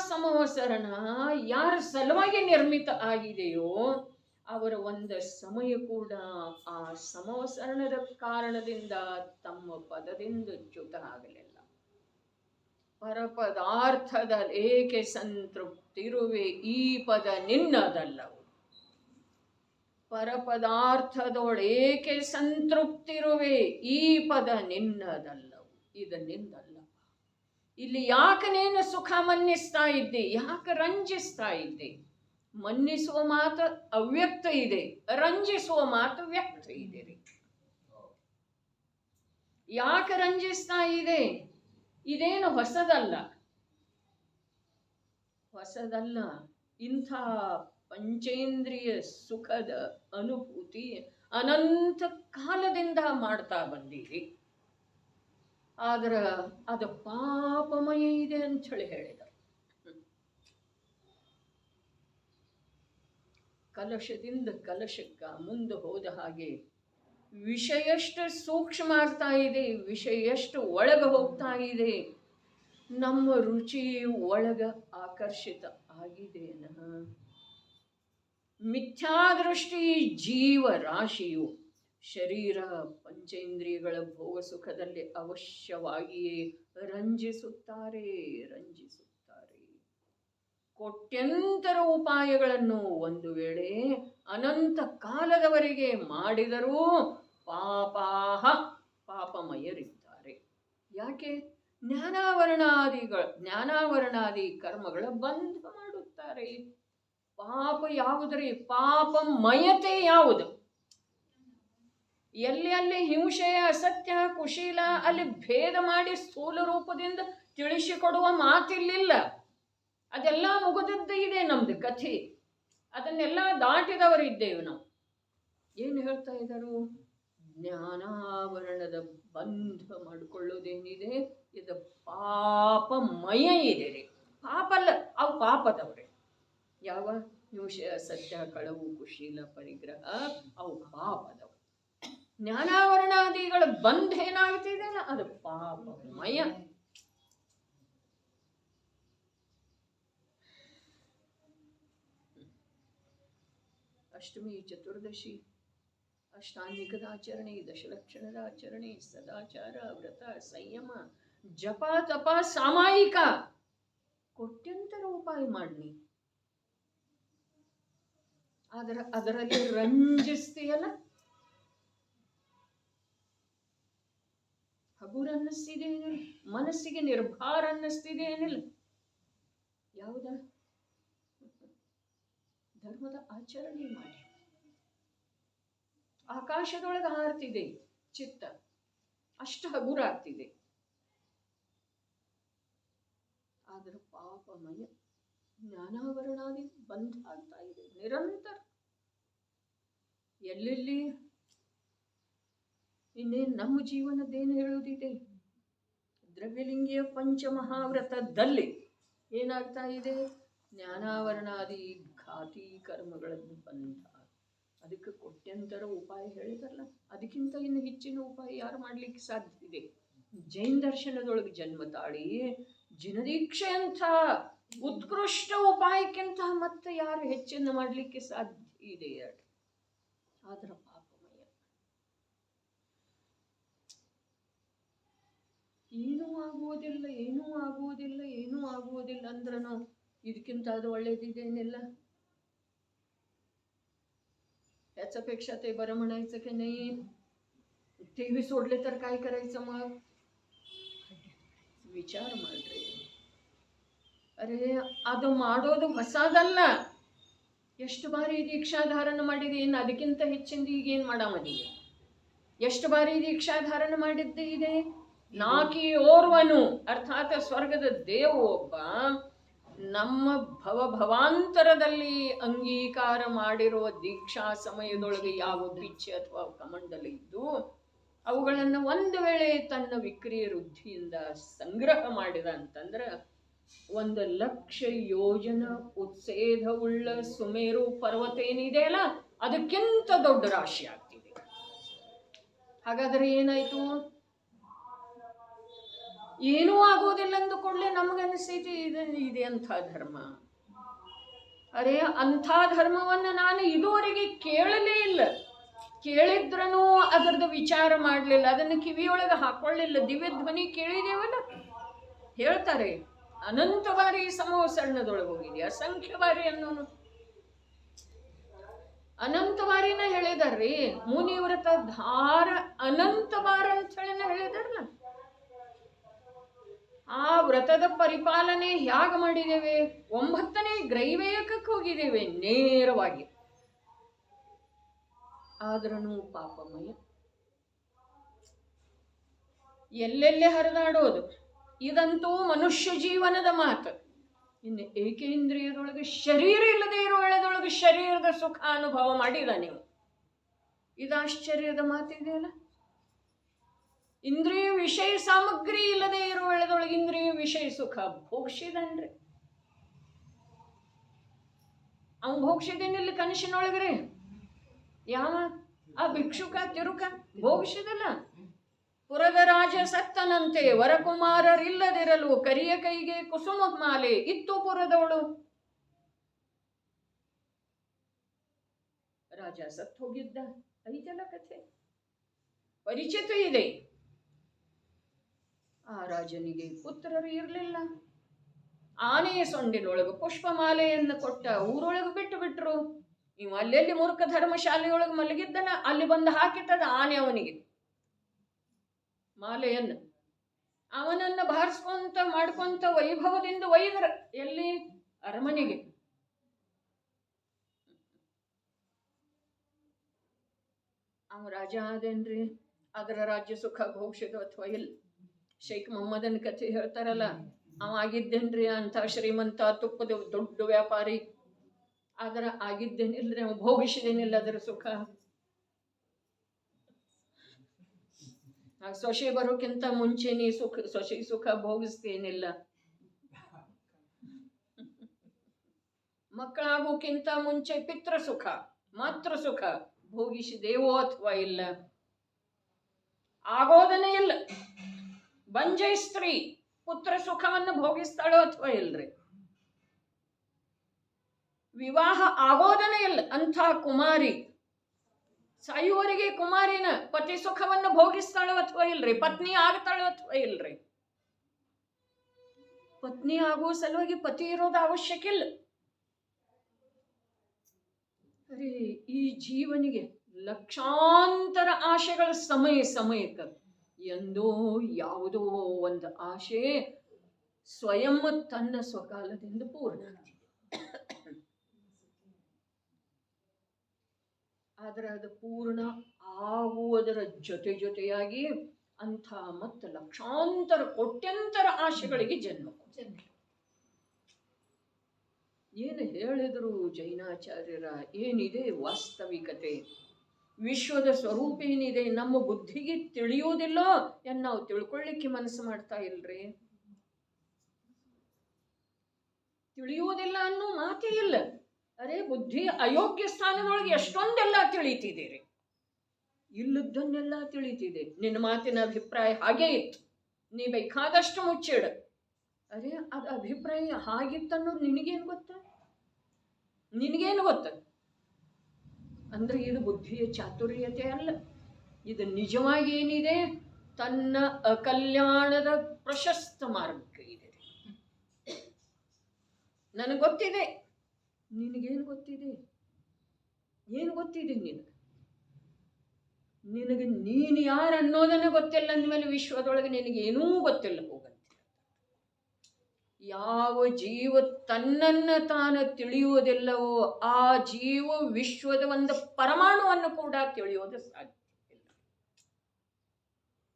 ಸಮವಸರಣ ಯಾರ ಸಲುವಾಗಿ ನಿರ್ಮಿತ ಆಗಿದೆಯೋ ಅವರ ಒಂದು ಸಮಯ ಕೂಡ ಆ ಸಮವಸರಣದ ಕಾರಣದಿಂದ ತಮ್ಮ ಪದದಿಂದ ಚ್ಯುತ ಆಗಲಿಲ್ಲ. ಪರಪದಾರ್ಥದ ಏಕೆ ಸಂತೃಪ್ತಿರುವೆ, ಈ ಪದ ನಿನ್ನದಲ್ಲವು. ಪರಪದಾರ್ಥದೊಳೇಕೆ ಸಂತೃಪ್ತಿರುವೆ, ಈ ಪದ ನಿನ್ನದಲ್ಲವು. ಇದು ನಿಂದಲ್ಲ. ಇಲ್ಲಿ ಯಾಕೆ ನೀನು ಸುಖ ಮನ್ನಿಸ್ತಾ ಇದ್ದೆ, ಯಾಕೆ ರಂಜಿಸ್ತಾ ಇದ್ದೆ? ಮನ್ನಿಸುವ ಮಾತು ಅವ್ಯಕ್ತ ಇದೆ, ರಂಜಿಸುವ ಮಾತು ವ್ಯಕ್ತ ಇದೆ ರೀ. ಯಾಕೆ ರಂಜಿಸ್ತಾ ಇದೆ? ಇದೇನು ಹೊಸದಲ್ಲ. ಇಂಥ ಪಂಚೇಂದ್ರಿಯ ಸುಖದ ಅನುಭೂತಿ ಅನಂತ ಕಾಲದಿಂದ ಮಾಡ್ತಾ ಬಂದೀರಿ. ಆದ್ರೆ ಅದು ಪಾಪಮಯ ಇದೆ ಅಂತ ಹೇಳಿದ. ಕಲಶದಿಂದ ಕಲಶಕ್ಕ ಮುಂದೆ ಹೋದ ಹಾಗೆ ವಿಷಯ ಎಷ್ಟು ಸೂಕ್ಷ್ಮ ಆಗ್ತಾ ಇದೆ, ವಿಷಯ ಎಷ್ಟು ಒಳಗೆ ಹೋಗ್ತಾ ಇದೆ. ನಮ್ಮ ರುಚಿ ಒಳಗ ಆಕರ್ಷಿತ ಆಗಿದೆನ? ಮಿಥ್ಯಾದೃಷ್ಟಿ ಜೀವ ರಾಶಿಯು ಶರೀರ ಪಂಚೇಂದ್ರಿಯಗಳ ಭೋಗ ಸುಖದಲ್ಲಿ ಅವಶ್ಯವಾಗಿಯೇ ರಂಜಿಸುತ್ತಾರೆ. ಕೋಟ್ಯಂತರ ಉಪಾಯಗಳನ್ನು ಒಂದು ವೇಳೆ ಅನಂತ ಕಾಲದವರೆಗೆ ಮಾಡಿದರೂ ಪಾಪಮಯರಿದ್ದಾರೆ. ಯಾಕೆ? ಜ್ಞಾನಾವರಣಾದಿ ಕರ್ಮಗಳ ಬಂಧ ಮಾಡುತ್ತಾರೆ. ಪಾಪ ಯಾವುದ್ರಿ? ಪಾಪಮಯತೆ ಯಾವುದು? ಎಲ್ಲಿ ಹಿಂಸೆಯ, ಅಸತ್ಯ, ಕುಶೀಲ ಅಲ್ಲಿ ಭೇದ ಮಾಡಿ ಸ್ಥೂಲ ರೂಪದಿಂದ ತಿಳಿಸಿಕೊಡುವ ಮಾತಿಲ್ಲಿಲ್ಲ. ಅದೆಲ್ಲ ಮುಗಿದದ್ದು ಇದೆ ನಮ್ದು ಕಥೆ. ಅದನ್ನೆಲ್ಲ ದಾಟಿದವರಿದ್ದೇವೆ ನಾವು. ಏನು ಹೇಳ್ತಾ ಇದ್ದಾರು? ಜ್ಞಾನಾವರಣದ ಬಂಧ ಮಾಡಿಕೊಳ್ಳೋದೇನಿದೆ ಇದು ಪಾಪಮಯ ಇದೆ ರೀ. ಪಾಪ ಅಲ್ಲ, ಅವು ಪಾಪದವ್ರೆ. ಯಾವ ಹಿಂಸೆ, ಅಸತ್ಯ, ಕಳವು, ಕುಶೀಲ, ಪರಿಗ್ರಹ ಅವು ಪಾಪದವು. ಜ್ಞಾನಾವರಣಾದಿಗಳ ಬಂಧ ಏನಾಗ್ತಿದೆಯಲ್ಲ ಅದು ಪಾಪಮಯ. ಅಷ್ಟಮಿ, ಚತುರ್ದಶಿ, ಅಷ್ಟಾಂಗಿಕದ ಆಚರಣೆ, ದಶಲಕ್ಷಣದ ಆಚರಣೆ, ಸದಾಚಾರ, ವ್ರತ, ಸಂಯಮ, ಜಪ, ತಪ, ಸಾಮಾಯಿಕ ಕೋಟ್ಯಂತರ ಉಪಾಯ ಮಾಡಿ. ಅದರಲ್ಲಿ ರಂಜಿಸ್ತೀಯಲ್ಲ, ಹಗುರ ಅನ್ನಿಸ್ತಿದೆ ಏನಿಲ್ಲ, ಮನಸ್ಸಿಗೆ ನಿರ್ಭಾರ ಅನ್ನಿಸ್ತಿದೆ ಏನಿಲ್ಲ. ಯಾವುದ? ಧರ್ಮದ ಆಚರಣೆ ಮಾಡಿ. ಆಕಾಶದೊಳಗೆ ಹಾರ್ತಿದೆ ಚಿತ್ತ, ಅಷ್ಟು ಹಗುರ ಆಗ್ತಿದೆ. ಆದ್ರೆ ಪಾಪಮಯ ಜ್ಞಾನಾವರಣಾದಿ ಬಂಧ ಆಗ್ತಾ ಇದೆ ನಿರಂತರ. ಎಲ್ಲೆಲ್ಲಿ ಇನ್ನೇನು ನಮ್ಮ ಜೀವನದ್ದೇನು ಹೇಳುವುದಿದೆ? ದ್ರವ್ಯಲಿಂಗಿಯ ಪಂಚಮಹಾವ್ರತದಲ್ಲಿ ಏನಾಗ್ತಾ ಇದೆ? ಜ್ಞಾನಾವರಣಾದಿ ಘಾತಿ ಕರ್ಮಗಳನ್ನು ಬಂಧ. ಅದಕ್ಕೆ ಕೊಟ್ಯಂತರ ಉಪಾಯ ಹೇಳಿದಾರಲ್ಲ, ಅದಕ್ಕಿಂತ ಇನ್ನು ಹೆಚ್ಚಿನ ಉಪಾಯ ಯಾರು ಮಾಡ್ಲಿಕ್ಕೆ ಸಾಧ್ಯ ಇದೆ? ಜೈನ ದರ್ಶನದೊಳಗೆ ಜನ್ಮ ತಾಳಿ ಜಿನದೀಕ್ಷೆ ಅಂತ ಉತ್ಕೃಷ್ಟ ಉಪಾಯಕ್ಕಿಂತ ಮತ್ತೆ ಯಾರು ಹೆಚ್ಚಿನ ಮಾಡಲಿಕ್ಕೆ ಸಾಧ್ಯ ಇದೆ? ಆದ್ರ ಪಾಪಮಯ. ಏನೂ ಆಗುವುದಿಲ್ಲ, ಏನೂ ಆಗುವುದಿಲ್ಲ, ಏನೂ ಆಗುವುದಿಲ್ಲ ಅಂದ್ರೂ ಇದಕ್ಕಿಂತ ಅದು ಒಳ್ಳೇದಿದೇನಿಲ್ಲ. याच्यापेक्षा ते बरं म्हणायचं की नाही, ते बी सोडले तर काय करायचं मग? ವಿಚಾರ ಮಾಡ್ರಿ. ಅರೆ ಅದು ಮಾಡೋದು ಹೊಸದಲ್ಲ. ಎಷ್ಟು ಬಾರಿ ದೀಕ್ಷಾಧಾರಣ ಮಾಡಿದೆ, ಇನ್ನು ಅದಕ್ಕಿಂತ ಹೆಚ್ಚಿಂದ ಈಗೇನು ಮಾಡಾಮದೀಗ? ಎಷ್ಟು ಬಾರಿ ದೀಕ್ಷಾಧಾರಣ ಮಾಡಿದ್ದೆ ಇದೆ? ನಾಕಿ ಓರ್ವನು ಅರ್ಥಾತ್ ಸ್ವರ್ಗದ ದೇವ ಒಬ್ಬ ನಮ್ಮ ಭವಾಂತರದಲ್ಲಿ ಅಂಗೀಕಾರ ಮಾಡಿರುವ ದೀಕ್ಷಾ ಸಮಯದೊಳಗೆ ಯಾವ ಪಿಚ್ಚೆ ಅಥವಾ ಕಮಂಡಲ ಇದ್ದು ಅವುಗಳನ್ನು ಒಂದು ವೇಳೆ ತನ್ನ ವಿಕ್ರಿಯ ವೃದ್ಧಿಯಿಂದ ಸಂಗ್ರಹ ಮಾಡಿದ ಅಂತಂದ್ರೆ 1,00,000 ಯೋಜನ ಉತ್ಸೇಧವುಳ್ಳ ಸುಮೇರು ಪರ್ವತ ಏನಿದೆ ಅಲ್ಲ, ಅದಕ್ಕಿಂತ ದೊಡ್ಡ ರಾಶಿ ಆಗ್ತಿದೆ. ಹಾಗಾದ್ರೆ ಏನಾಯ್ತು? ಏನೂ ಆಗೋದಿಲ್ಲ ಅಂದು ಕೂಡಲೇ ನಮಗನಿಸ್ತೈತಿ ಇದೆ ಅಂಥ ಧರ್ಮ. ಅರೆ ಅಂಥ ಧರ್ಮವನ್ನು ನಾನು ಇದುವರೆಗೆ ಕೇಳಲೇ ಇಲ್ಲ. ಕೇಳಿದ್ರೂ ಅದರದ್ದು ವಿಚಾರ ಮಾಡಲಿಲ್ಲ, ಅದನ್ನು ಕಿವಿಯೊಳಗೆ ಹಾಕೊಳ್ಳಿಲ್ಲ. ದಿವ್ಯ ಧ್ವನಿ ಕೇಳಿದೇವಲ್ಲ, ಹೇಳ್ತಾರೆ ಅನಂತ ಬಾರಿ ಸಮೋಸರಣದೊಳಗೆ ಹೋಗಿದೆ, ಅಸಂಖ್ಯ ಬಾರಿ ಅನ್ನೋನು ಅನಂತ ಬಾರಿನ ಹೇಳಿದಾರ್ರಿ. ಮುನಿವ್ರತ ಧಾರ ಅನಂತ ಬಾರ ಅಂತ ಹೇಳಿನ ಹೇಳಿದಾರಲ್ಲ. ಆ ವ್ರತದ ಪರಿಪಾಲನೆ ಹೇಗೆ ಮಾಡಿದ್ದೇವೆ? 9ನೇ ಗ್ರೈವೇಯಕಕ್ಕೆ ಹೋಗಿದ್ದೇವೆ ನೇರವಾಗಿ. ಆದ್ರೂ ಪಾಪಮಯ, ಎಲ್ಲೆಲ್ಲೇ ಹರಿದಾಡೋದು. ಇದಂತೂ ಮನುಷ್ಯ ಜೀವನದ ಮಾತು. ಇನ್ನು ಏಕೇಂದ್ರಿಯದೊಳಗೆ ಶರೀರ ಇಲ್ಲದೆ ಇರೋ ವೇಳೆದೊಳಗೆ ಶರೀರದ ಸುಖ ಅನುಭವ ಮಾಡಿದ ನೀವು. ಇದು ಆಶ್ಚರ್ಯದ ಮಾತಿದೆಯಲ್ಲ. ಇಂದ್ರಿಯ ವಿಷಯ ಸಾಮಗ್ರಿ ಇಲ್ಲದೆ ಇರೋ ವೇಳೆದೊಳಗೆ ಇಂದ್ರಿಯ ವಿಷಯ ಸುಖ ಭೋಗಿಸಿದನ್ರಿ. ಅವ್ನು ಭೋಗಿಸಿದೇನಿಲ್ಲ ಕನಸಿನೊಳಗ್ರೆ. ಯಾವ ಆ ಭಿಕ್ಷುಕ ತಿರುಕ ಭೋಗಿಸಿದಲ್ಲ. ಪುರದ ರಾಜ ಸತ್ತನಂತೆ ವರಕುಮಾರರಿಲ್ಲದಿರಲು ಕರಿಯ ಕೈಗೆ ಕುಸುಮ ಮಾಲೆ ಇತ್ತು ಪುರದವಳು. ರಾಜ ಸತ್ತು ಹೋಗಿದ್ದ, ಐತಲ್ಲ ಕಥೆ, ಪರಿಚಿತ ಇದೆ. ಆ ರಾಜನಿಗೆ ಪುತ್ರರು ಇರಲಿಲ್ಲ. ಆನೆಯ ಸೊಂಡಿನೊಳಗೆ ಪುಷ್ಪಮಾಲೆಯನ್ನು ಕೊಟ್ಟ ಊರೊಳಗೆ ಬಿಟ್ಟು ಬಿಟ್ರು. ನೀವು ಅಲ್ಲೆಲ್ಲಿ ಮೂರ್ಖ ಧರ್ಮಶಾಲೆಯೊಳಗೆ ಮಲಗಿದ್ದನ ಅಲ್ಲಿ ಬಂದು ಹಾಕಿತ್ತದ ಆನೆ ಅವನಿಗೆ ಮಾಲೆಯನ್ನು. ಅವನನ್ನ ಬಾರಿಸ್ಕೊಂತ ಮಾಡ್ಕೊಂತ ವೈಭವದಿಂದ ಒಯ್ದ್ರ ಎಲ್ಲಿ? ಅರಮನೆಗೆ. ಅವ ರಾಜ ಆದೇನ್ರಿ, ಅದರ ರಾಜ್ಯ ಸುಖ ಭೋಗಿಸಿದ ಅಥವಾ ಇಲ್ಲ? ಶೇಖ್ ಮೊಹಮ್ಮದನ್ ಕಥೆ ಹೇಳ್ತಾರಲ್ಲ, ಅವ ಆಗಿದ್ದೇನ್ರಿ ಅಂತ ಶ್ರೀಮಂತ, ತುಪ್ಪದ ದೊಡ್ಡ ವ್ಯಾಪಾರಿ. ಆದ್ರ ಆಗಿದ್ದೇನಿಲ್ರಿ, ಅವ ಭೋಗಿಸಿದೇನಿಲ್ಲ ಅದರ ಸುಖ. ಸೊಸೆ ಬರೋಕ್ಕಿಂತ ಮುಂಚೆ ನೀ ಸೊಸೆ ಸುಖ ಭೋಗಿಸ್ತೇನಿಲ್ಲ. ಮಕ್ಕಳಾಗೋಕ್ಕಿಂತ ಮುಂಚೆ ಪಿತೃ ಸುಖ ಮಾತೃ ಸುಖ ಭೋಗಿಸಿದೇವೋ ಅಥವಾ ಇಲ್ಲ? ಆಗೋದನೇ ಇಲ್ಲ. ಬಂಜೈ ಸ್ತ್ರೀ ಪುತ್ರ ಸುಖವನ್ನು ಭೋಗಿಸ್ತಾಳೋ ಅಥವಾ ಇಲ್ರಿ? ವಿವಾಹ ಆಗೋದನೇ ಇಲ್ಲ ಅಂಥ ಕುಮಾರಿ ಸಾಯುವವರೆಗೆ ಕುಮಾರಿನ ಪತಿ ಸುಖವನ್ನು ಭೋಗಿಸ್ತಾಳೋ ಅಥವಾ ಇಲ್ರಿ? ಪತ್ನಿ ಆಗ್ತಾಳೋ ಅಥವಾ ಇಲ್ರಿ? ಪತ್ನಿ ಆಗೋ ಸಲುವಾಗಿ ಪತಿ ಇರೋದು ಅವಶ್ಯಕ ಇಲ್ಲ. ಅರೆ ಈ ಜೀವನಿಗೆ ಲಕ್ಷಾಂತರ ಆಶೆಗಳ ಸಮಯಕ್ಕೆ ಎಂದೋ ಯಾವುದೋ ಒಂದು ಆಶೆ ಸ್ವಯಂ ತನ್ನ ಸ್ವಕಾಲದಿಂದ ಪೂರ್ಣ. ಆದರೆ ಅದು ಪೂರ್ಣ ಆಗುವುದರ ಜೊತೆಯಾಗಿ ಅಂಥ ಮತ್ತು ಲಕ್ಷಾಂತರ ಕೋಟ್ಯಂತರ ಆಶೆಗಳಿಗೆ ಜನ್ಮ. ಏನು ಹೇಳಿದ್ರು ಜೈನಾಚಾರ್ಯರ ಏನಿದೆ ವಾಸ್ತವಿಕತೆ? ವಿಶ್ವದ ಸ್ವರೂಪ ಏನಿದೆ ನಮ್ಮ ಬುದ್ಧಿಗೆ ತಿಳಿಯೋದಿಲ್ಲೋ ಎಂದು ನಾವು ತಿಳ್ಕೊಳ್ಳಿಕ್ಕೆ ಮನಸ್ಸು ಮಾಡ್ತಾ ಇಲ್ರಿ. ತಿಳಿಯೋದಿಲ್ಲ ಅನ್ನೋ ಮಾತೇ ಇಲ್ಲ. ಅರೆ ಬುದ್ಧಿ ಅಯೋಗ್ಯ ಸ್ಥಾನದೊಳಗೆ ಎಷ್ಟೊಂದೆಲ್ಲ ತಿಳಿತಿದ್ದೀರಿ, ಇಲ್ಲದ್ದನ್ನೆಲ್ಲ ತಿಳಿತಿದೆ. ನಿನ್ನ ಮಾತಿನ ಅಭಿಪ್ರಾಯ ಹಾಗೇ ಇತ್ತು, ನೀ ಬೇಕಾದಷ್ಟು ಮುಚ್ಚಿಡ. ಅರೆ ಅದು ಅಭಿಪ್ರಾಯ ಹಾಗಿತ್ತನ್ನೋದು ನಿನಗೇನು ಗೊತ್ತ? ನಿನಗೇನು ಗೊತ್ತ? ಅಂದ್ರೆ ಇದು ಬುದ್ಧಿಯ ಚಾತುರ್ಯತೆ ಅಲ್ಲ. ಇದು ನಿಜವಾಗಿ ಏನಿದೆ, ತನ್ನ ಅಕಲ್ಯಾಣದ ಪ್ರಶಸ್ತ ಮಾರ್ಗ ಇದೆ. ನನಗೆ ಗೊತ್ತಿದೆ, ನಿನಗೇನು ಗೊತ್ತಿದೆ? ಏನು ಗೊತ್ತಿದೆ ನಿನಗೆ? ನಿನಗೆ ನೀನು ಯಾರು ಅನ್ನೋದನ್ನ ಗೊತ್ತಿಲ್ಲ ಅಂದಮೇಲೆ ವಿಶ್ವದೊಳಗೆ ನಿನಗೇನೂ ಗೊತ್ತಿಲ್ಲ ಹೋಗಂತ. ಯಾವ ಜೀವ ತನ್ನನ್ನು ತಾನು ತಿಳಿಯುವುದಿಲ್ಲವೋ ಆ ಜೀವ ವಿಶ್ವದ ಒಂದು ಪರಮಾಣುವನ್ನು ಕೂಡ ತಿಳಿಯೋದು ಸಾಧ್ಯ ಇಲ್ಲ.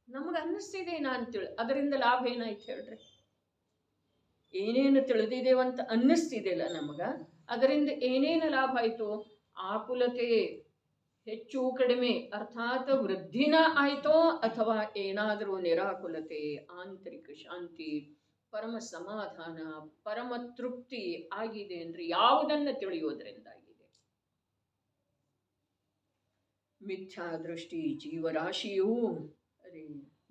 ನಮಗೆ ಅನ್ನಿಸ್ತಿದೆ ನಾನು ಅದರಿಂದ ಲಾಭ ಏನಾಯ್ತು ಹೇಳ್ರಿ? ಏನೇನು ತಿಳಿದಿದ್ದೇವಂತ ಅನ್ನಿಸ್ತಿದೆಯಲ್ಲ ನಮಗ, ಅದರಿಂದ ಏನೇನು ಲಾಭ ಆಯಿತು? ಆಕುಲತೆ ಹೆಚ್ಚು ಕಡಿಮೆ ಅರ್ಥಾತ್ ವೃದ್ಧಿನ ಆಯ್ತೋ ಅಥವಾ ಏನಾದರೂ ನಿರಾಕುಲತೆ, ಆಂತರಿಕ ಶಾಂತಿ, ಪರಮ ಸಮಾಧಾನ, ಪರಮ ತೃಪ್ತಿ ಆಗಿದೆ ಅಂದ್ರೆ ಯಾವುದನ್ನು ತಿಳಿಯೋದ್ರಿಂದಾಗಿದೆ? ಮಿಥ್ಯಾ ದೃಷ್ಟಿ ಜೀವರಾಶಿಯೂ. ಅರೆ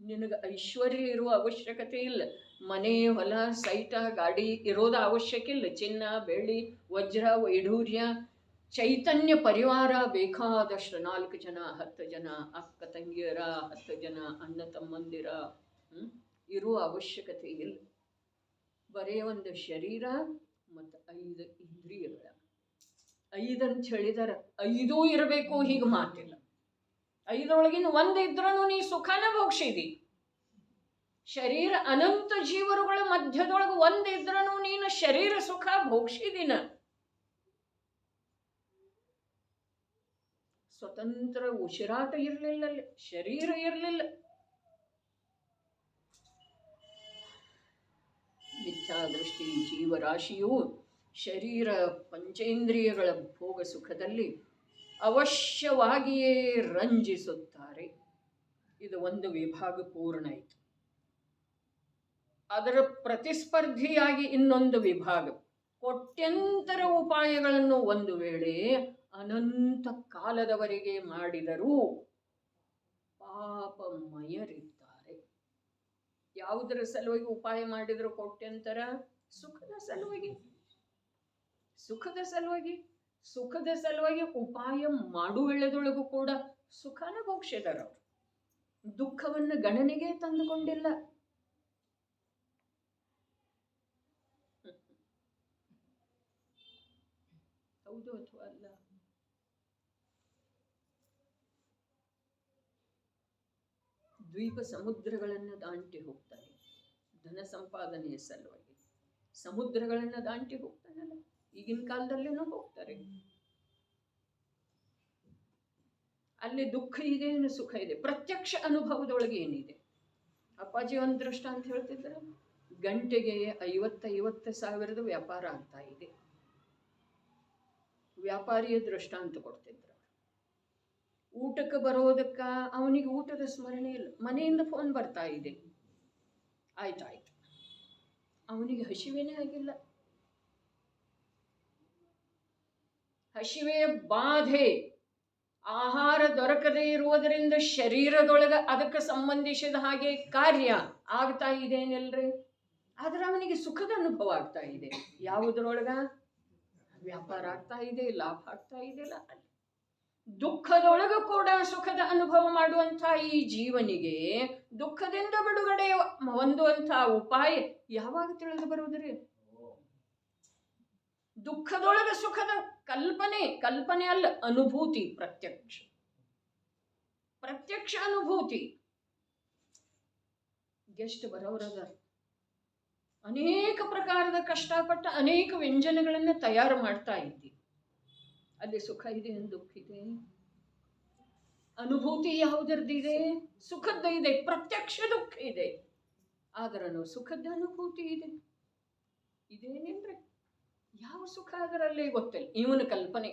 ನಿನಗೆ ಐಶ್ವರ್ಯ ಇರುವ ಅವಶ್ಯಕತೆ ಇಲ್ಲ, ಮನೆ ಹೊಲ ಸೈಟ ಗಾಡಿ ಇರೋದ ಅವಶ್ಯಕ ಇಲ್ಲ. ಚಿನ್ನ ಬೆಳ್ಳಿ ವಜ್ರ ವೈಢೂರ್ಯ ಚೈತನ್ಯ ಪರಿವಾರ ಬೇಕಾದಷ್ಟು, 4 ಜನ 10 ಜನ ಅಕ್ಕ ತಂಗಿಯರ, 10 ಜನ ಅಣ್ಣ ತಮ್ಮಂದಿರ ಇರುವ ಅವಶ್ಯಕತೆ ಇಲ್ಲ. ಬರೇ ಒಂದು ಶರೀರ ಮತ್ತು 5 ಇಂದ್ರಿಯಗಳ. 5 ಅಂತ ಹೇಳಿದಾರ, 5 ಇರಬೇಕು ಹೀಗೆ ಮಾತಿಲ್ಲ. 5ರೊಳಗಿನ 1 ಇದ್ರೂ ನೀ ಸುಖನ ಭೋಗಿಸಿದಿ. ಶರೀರ ಅನಂತ ಜೀವರುಗಳ ಮಧ್ಯದೊಳಗೆ 1 ಇದ್ರೂ ನೀನು ಶರೀರ ಸುಖ ಭೋಗಿಸಿದಿನ. ಸ್ವತಂತ್ರ ಉಸಿರಾಟ ಇರಲಿಲ್ಲ, ಶರೀರ ಇರಲಿಲ್ಲ. ಮಿಥ್ಯಾದೃಷ್ಟಿ ಜೀವರಾಶಿಯು ಶರೀರ ಪಂಚೇಂದ್ರಿಯಗಳ ಭೋಗ ಸುಖದಲ್ಲಿ ಅವಶ್ಯವಾಗಿಯೇ ರಂಜಿಸುತ್ತಾರೆ. ಇದು ಒಂದು ವಿಭಾಗ ಪೂರ್ಣ ಆಯಿತು. ಅದರ ಪ್ರತಿಸ್ಪರ್ಧಿಯಾಗಿ ಇನ್ನೊಂದು ವಿಭಾಗ, ಕೋಟ್ಯಂತರ ಉಪಾಯಗಳನ್ನು ಒಂದು ವೇಳೆ ಅನಂತ ಕಾಲದವರೆಗೆ ಮಾಡಿದರೂ ಪಾಪಮಯರಿದ್ದಾರೆ. ಯಾವುದರ ಸಲುವಾಗಿ ಉಪಾಯ ಮಾಡಿದ್ರು ಕೋಟ್ಯಂತರ? ಸುಖದ ಸಲುವಾಗಿ. ಸುಖದ ಸಲುವಾಗಿ, ಸುಖದ ಸಲುವಾಗಿ ಉಪಾಯ ಮಾಡುವೆಳೆದೊಳಗೂ ಕೂಡ ಸುಖನ ಭೋಗಿಸಿದಾರ. ಅವರು ದುಃಖವನ್ನು ಗಣನೆಗೆ ತಂದುಕೊಂಡಿಲ್ಲ. ಹೌದು ಅಥವಾ ಅಲ್ಲ? ದ್ವೀಪ ಸಮುದ್ರಗಳನ್ನು ದಾಟಿ ಹೋಗ್ತಾನೆ ಧನ ಸಂಪಾದನೆಯ ಸಲುವಾಗಿ. ಸಮುದ್ರಗಳನ್ನು ದಾಟಿ ಹೋಗ್ತಾನಲ್ಲ, ಈಗಿನ ಕಾಲದಲ್ಲೇನೋ ಹೋಗ್ತಾರೆ. ಅಲ್ಲಿ ದುಃಖ ಇದೆ, ಸುಖ ಇದೆ. ಪ್ರತ್ಯಕ್ಷ ಅನುಭವದೊಳಗೆ ಏನಿದೆ? ಅಪ್ಪಾಜಿ ಒಂದು ದೃಷ್ಟ ಅಂತ ಹೇಳ್ತಿದ್ರು, ಗಂಟೆಗೆ 50,000 ವ್ಯಾಪಾರ ಆಗ್ತಾ ಇದೆ. ವ್ಯಾಪಾರಿಯ ದೃಷ್ಟಾಂತ ಕೊಡ್ತಿದ್ರು. ಊಟಕ್ಕೆ ಬರೋದಕ್ಕ ಅವನಿಗೆ ಊಟದ ಸ್ಮರಣೆ ಇಲ್ಲ, ಮನೆಯಿಂದ ಫೋನ್ ಬರ್ತಾ ಇದೆ, ಆಯ್ತಾಯ್ತು. ಅವನಿಗೆ ಹಸಿವೆನೇ ಆಗಿಲ್ಲ. ಹಸಿವೆಯ ಬಾಧೆ, ಆಹಾರ ದೊರಕದೇ ಇರುವುದರಿಂದ ಶರೀರದೊಳಗೆ ಅದಕ್ಕೆ ಸಂಬಂಧಿಸಿದ ಹಾಗೆ ಕಾರ್ಯ ಆಗ್ತಾ ಇದೇನಿಲ್ರಿ. ಆದ್ರೆ ಅವನಿಗೆ ಸುಖದ ಅನುಭವ ಆಗ್ತಾ ಇದೆ. ಯಾವುದರೊಳಗ? ವ್ಯಾಪಾರ ಆಗ್ತಾ ಇದೆ, ಲಾಭ ಆಗ್ತಾ ಇದೆಯಲ್ಲ ಅಲ್ಲಿ. ದುಃಖದೊಳಗೂ ಕೂಡ ಸುಖದ ಅನುಭವ ಮಾಡುವಂತಹ ಈ ಜೀವನಿಗೆ ದುಃಖದಿಂದ ಬಿಡುಗಡೆ ಹೊಂದುವಂತಹ ಉಪಾಯ ಯಾವಾಗ ತಿಳಿದು ಬರುವುದ್ರಿ? ದುಃಖದೊಳಗೆ ಸುಖದ ಕಲ್ಪನೆ ಅಲ್ಲ, ಅನುಭೂತಿ. ಪ್ರತ್ಯಕ್ಷ ಅನುಭೂತಿ. ಗೆಸ್ಟ್ ಬರೋರದ ಅನೇಕ ಪ್ರಕಾರದ ಕಷ್ಟಪಟ್ಟ ಅನೇಕ ವ್ಯಂಜನಗಳನ್ನು ತಯಾರು ಮಾಡ್ತಾ ಇದ್ದೀವಿ. ಅಲ್ಲಿ ಸುಖ ಇದೆ, ದುಃಖ ಇದೆ. ಅನುಭೂತಿ ಯಾವುದರದಿದೆ? ಸುಖದ ಇದೆ, ಪ್ರತ್ಯಕ್ಷ ದುಃಖ ಇದೆ. ಆದ್ರೂ ಸುಖದ ಅನುಭೂತಿ ಇದೆ. ಇದೇನೇನ್ರಿ? ಯಾವ ಸುಖ ಅದರಲ್ಲಿ ಗೊತ್ತಿಲ್ಲ. ಇವನ ಕಲ್ಪನೆ.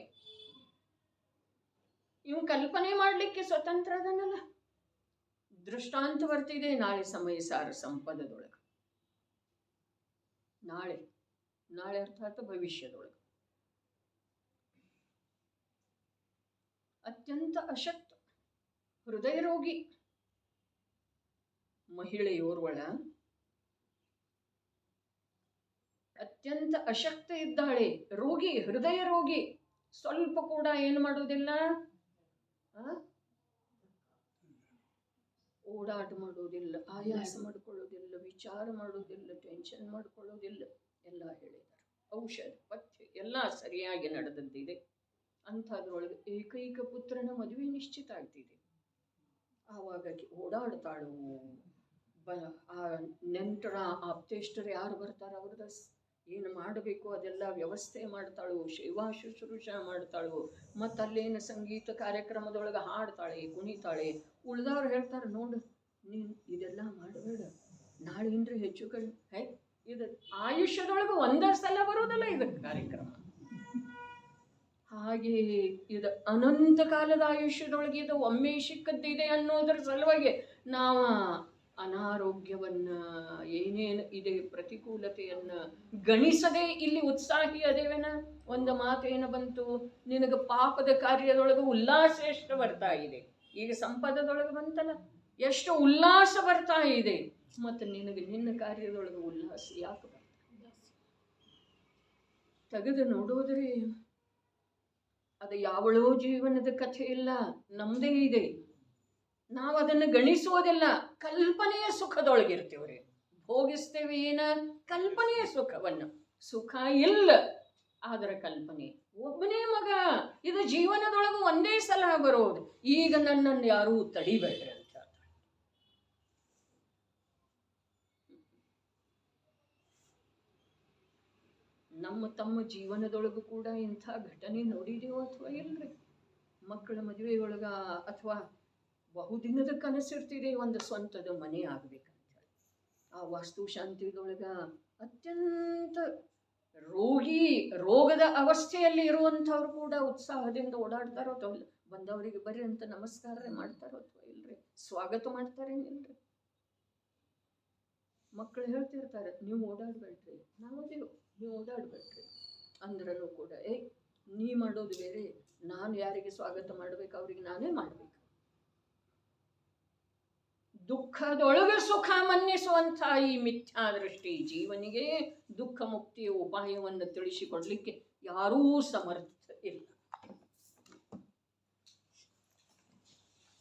ಇವ್ ಕಲ್ಪನೆ ಮಾಡಲಿಕ್ಕೆ ಸ್ವತಂತ್ರ ಅದನ್ನಲ್ಲ. ದೃಷ್ಟಾಂತ ಬರ್ತಿದೆ ನಾಳೆ ಸಮಯ ಸಾರ ಸಂಪದದೊಳಗೆ. ನಾಳೆ ನಾಳೆ ಅರ್ಥಾತ್ ಭವಿಷ್ಯದೊಳಗೆ ಅತ್ಯಂತ ಅಶಕ್ತ ಹೃದಯ ರೋಗಿ ಮಹಿಳೆಯೋರ್ವಳ ಅತ್ಯಂತ ಅಶಕ್ತ ಇದ್ದಾಳೆ, ರೋಗಿ, ಹೃದಯ ರೋಗಿ. ಸ್ವಲ್ಪ ಕೂಡ ಏನು ಮಾಡೋದಿಲ್ಲ, ಓಡಾಟ ಮಾಡೋದಿಲ್ಲ, ಆಯಾಸ ಮಾಡ್ಕೊಳ್ಳೋದಿಲ್ಲ, ವಿಚಾರ ಮಾಡೋದಿಲ್ಲ, ಟೆನ್ಷನ್ ಮಾಡ್ಕೊಳ್ಳೋದಿಲ್ಲ. ಎಲ್ಲ ಹೇಳಿದ್ದಾರೆ. ಔಷಧ ಪಥ್ಯ ಎಲ್ಲ ಸರಿಯಾಗಿ ನಡೆದದ್ದಿದೆ. ಅಂಥದ್ರೊಳಗೆ ಏಕೈಕ ಪುತ್ರನ ಮದುವೆ ನಿಶ್ಚಿತ ಆಗ್ತಿದೆ. ಆವಾಗ ಓಡಾಡ್ತಾಳು. ಆ ನೆಂಟರ ಆಪ್ತೇಷ್ಟರು ಯಾರು ಬರ್ತಾರೆ ಅವ್ರದ ಏನು ಮಾಡಬೇಕು ಅದೆಲ್ಲ ವ್ಯವಸ್ಥೆ ಮಾಡ್ತಾಳು, ಸೇವಾ ಶುಶ್ರೂಷ ಮಾಡ್ತಾಳು. ಮತ್ತು ಅಲ್ಲೇನು ಸಂಗೀತ ಕಾರ್ಯಕ್ರಮದೊಳಗೆ ಹಾಡ್ತಾಳೆ, ಕುಣಿತಾಳೆ. ಉಳ್ದವ್ರು ಹೇಳ್ತಾರೆ, ನೋಡು ನೀನು ಇದೆಲ್ಲ ಮಾಡಬೇಡ, ನಾಳೆಯಿಂದ ಹೆಚ್ಚು ಕಡಿಮೆ ಇದು ಆಯುಷ್ಯದೊಳಗೆ ಒಂದೇ ಸಲ ಬರೋದಲ್ಲ ಇದಕ್ಕೆ ಕಾರ್ಯಕ್ರಮ. ಹಾಗೆ ಇದು ಅನಂತ ಕಾಲದ ಆಯುಷ್ಯದೊಳಗೆ ಇದು ಒಮ್ಮೆ ಸಿಕ್ಕದ್ದಿದೆ ಅನ್ನೋದ್ರ ಸಲುವಾಗಿ ನಾವು ಅನಾರೋಗ್ಯವನ್ನ ಏನೇನು ಇದೆ ಪ್ರತಿಕೂಲತೆಯನ್ನ ಗಣಿಸದೆ ಇಲ್ಲಿ ಉತ್ಸಾಹಿ ಅದೇವೇನ. ಒಂದು ಮಾತೇನು ಬಂತು, ನಿನಗೆ ಪಾಪದ ಕಾರ್ಯದೊಳಗೆ ಉಲ್ಲಾಸ ಎಷ್ಟು ಬರ್ತಾ ಇದೆ. ಈಗ ಸಂಪದದೊಳಗೆ ಬಂತಲ್ಲ, ಎಷ್ಟು ಉಲ್ಲಾಸ ಬರ್ತಾ ಇದೆ. ಮತ್ತು ನಿನಗೆ ನಿನ್ನ ಕಾರ್ಯದೊಳಗೆ ಉಲ್ಲಾಸ ಯಾಕೆ ಬರ್ತಾ ತೆಗೆದು ನೋಡೋದ್ರೆ ಅದು ಯಾವಳೋ ಜೀವನದ ಕಥೆ ಇಲ್ಲ, ನಮ್ಮದೇ ಇದೆ. ನಾವು ಅದನ್ನು ಗಣಿಸೋದಿಲ್ಲ. ಕಲ್ಪನೆಯ ಸುಖದೊಳಗಿರ್ತೀವ್ರಿ, ಭೋಗಿಸ್ತೇವೆ ಏನ ಕಲ್ಪನೆಯ ಸುಖವನ್ನು. ಸುಖ ಇಲ್ಲ, ಆದ್ರೆ ಕಲ್ಪನೆ. ಒಬ್ಬನೇ ಮಗ, ಇದು ಜೀವನದೊಳಗೆ ಒಂದೇ ಸಲ ಬರೋದು. ಈಗ ನನ್ನನ್ನು ಯಾರೂ ತಡಿಬೇಡ್ರಿ ಅಂತ. ತಮ್ಮ ಜೀವನದೊಳಗೂ ಕೂಡ ಇಂಥ ಘಟನೆ ನೋಡಿದೆಯೋ ಅಥವಾ ಇಲ್ರಿ? ಮಕ್ಕಳ ಮದುವೆಯೊಳಗ ಅಥವಾ ಬಹುದಿನದ ಕನಸಿರ್ತಿದೆ ಒಂದು ಸ್ವಂತದ ಮನೆ ಆಗ್ಬೇಕಂತ ಹೇಳಿ. ಆ ವಾಸ್ತು ಶಾಂತಿದೊಳಗ ಅತ್ಯಂತ ರೋಗದ ಅವಸ್ಥೆಯಲ್ಲಿ ಇರುವಂಥವ್ರು ಕೂಡ ಉತ್ಸಾಹದಿಂದ ಓಡಾಡ್ತಾರೋ ಅಥವಾ ಬಂದವರಿಗೆ ಬರ್ರಿ ಅಂತ ನಮಸ್ಕಾರ ಮಾಡ್ತಾರೋ ಅಥವಾ ಇಲ್ರಿ, ಸ್ವಾಗತ ಮಾಡ್ತಾರೇನಿಲ್ರಿ. ಮಕ್ಕಳು ಹೇಳ್ತಿರ್ತಾರೆ, ನೀವು ಓಡಾಡ್ಬೇಡ್ರಿ, ನಾವದೇವು, ನೀವು ಓಡಾಡ್ಬೇಡ್ರಿ ಅಂದ್ರೂ ಕೂಡ ನೀ ಮಾಡೋದು ಬೇರೆ, ನಾನು ಯಾರಿಗೆ ಸ್ವಾಗತ ಮಾಡ್ಬೇಕು ಅವ್ರಿಗೆ ನಾನೇ ಮಾಡ್ಬೇಕು. ದುಃಖದೊಳಗೆ ಸುಖ ಮನ್ನಿಸುವಂಥ ಈ ಮಿಥ್ಯಾದೃಷ್ಟಿ ಜೀವನಿಗೆ ದುಃಖ ಮುಕ್ತಿಯ ಉಪಾಯವನ್ನು ತಿಳಿಸಿಕೊಡ್ಲಿಕ್ಕೆ ಯಾರೂ ಸಮರ್ಥ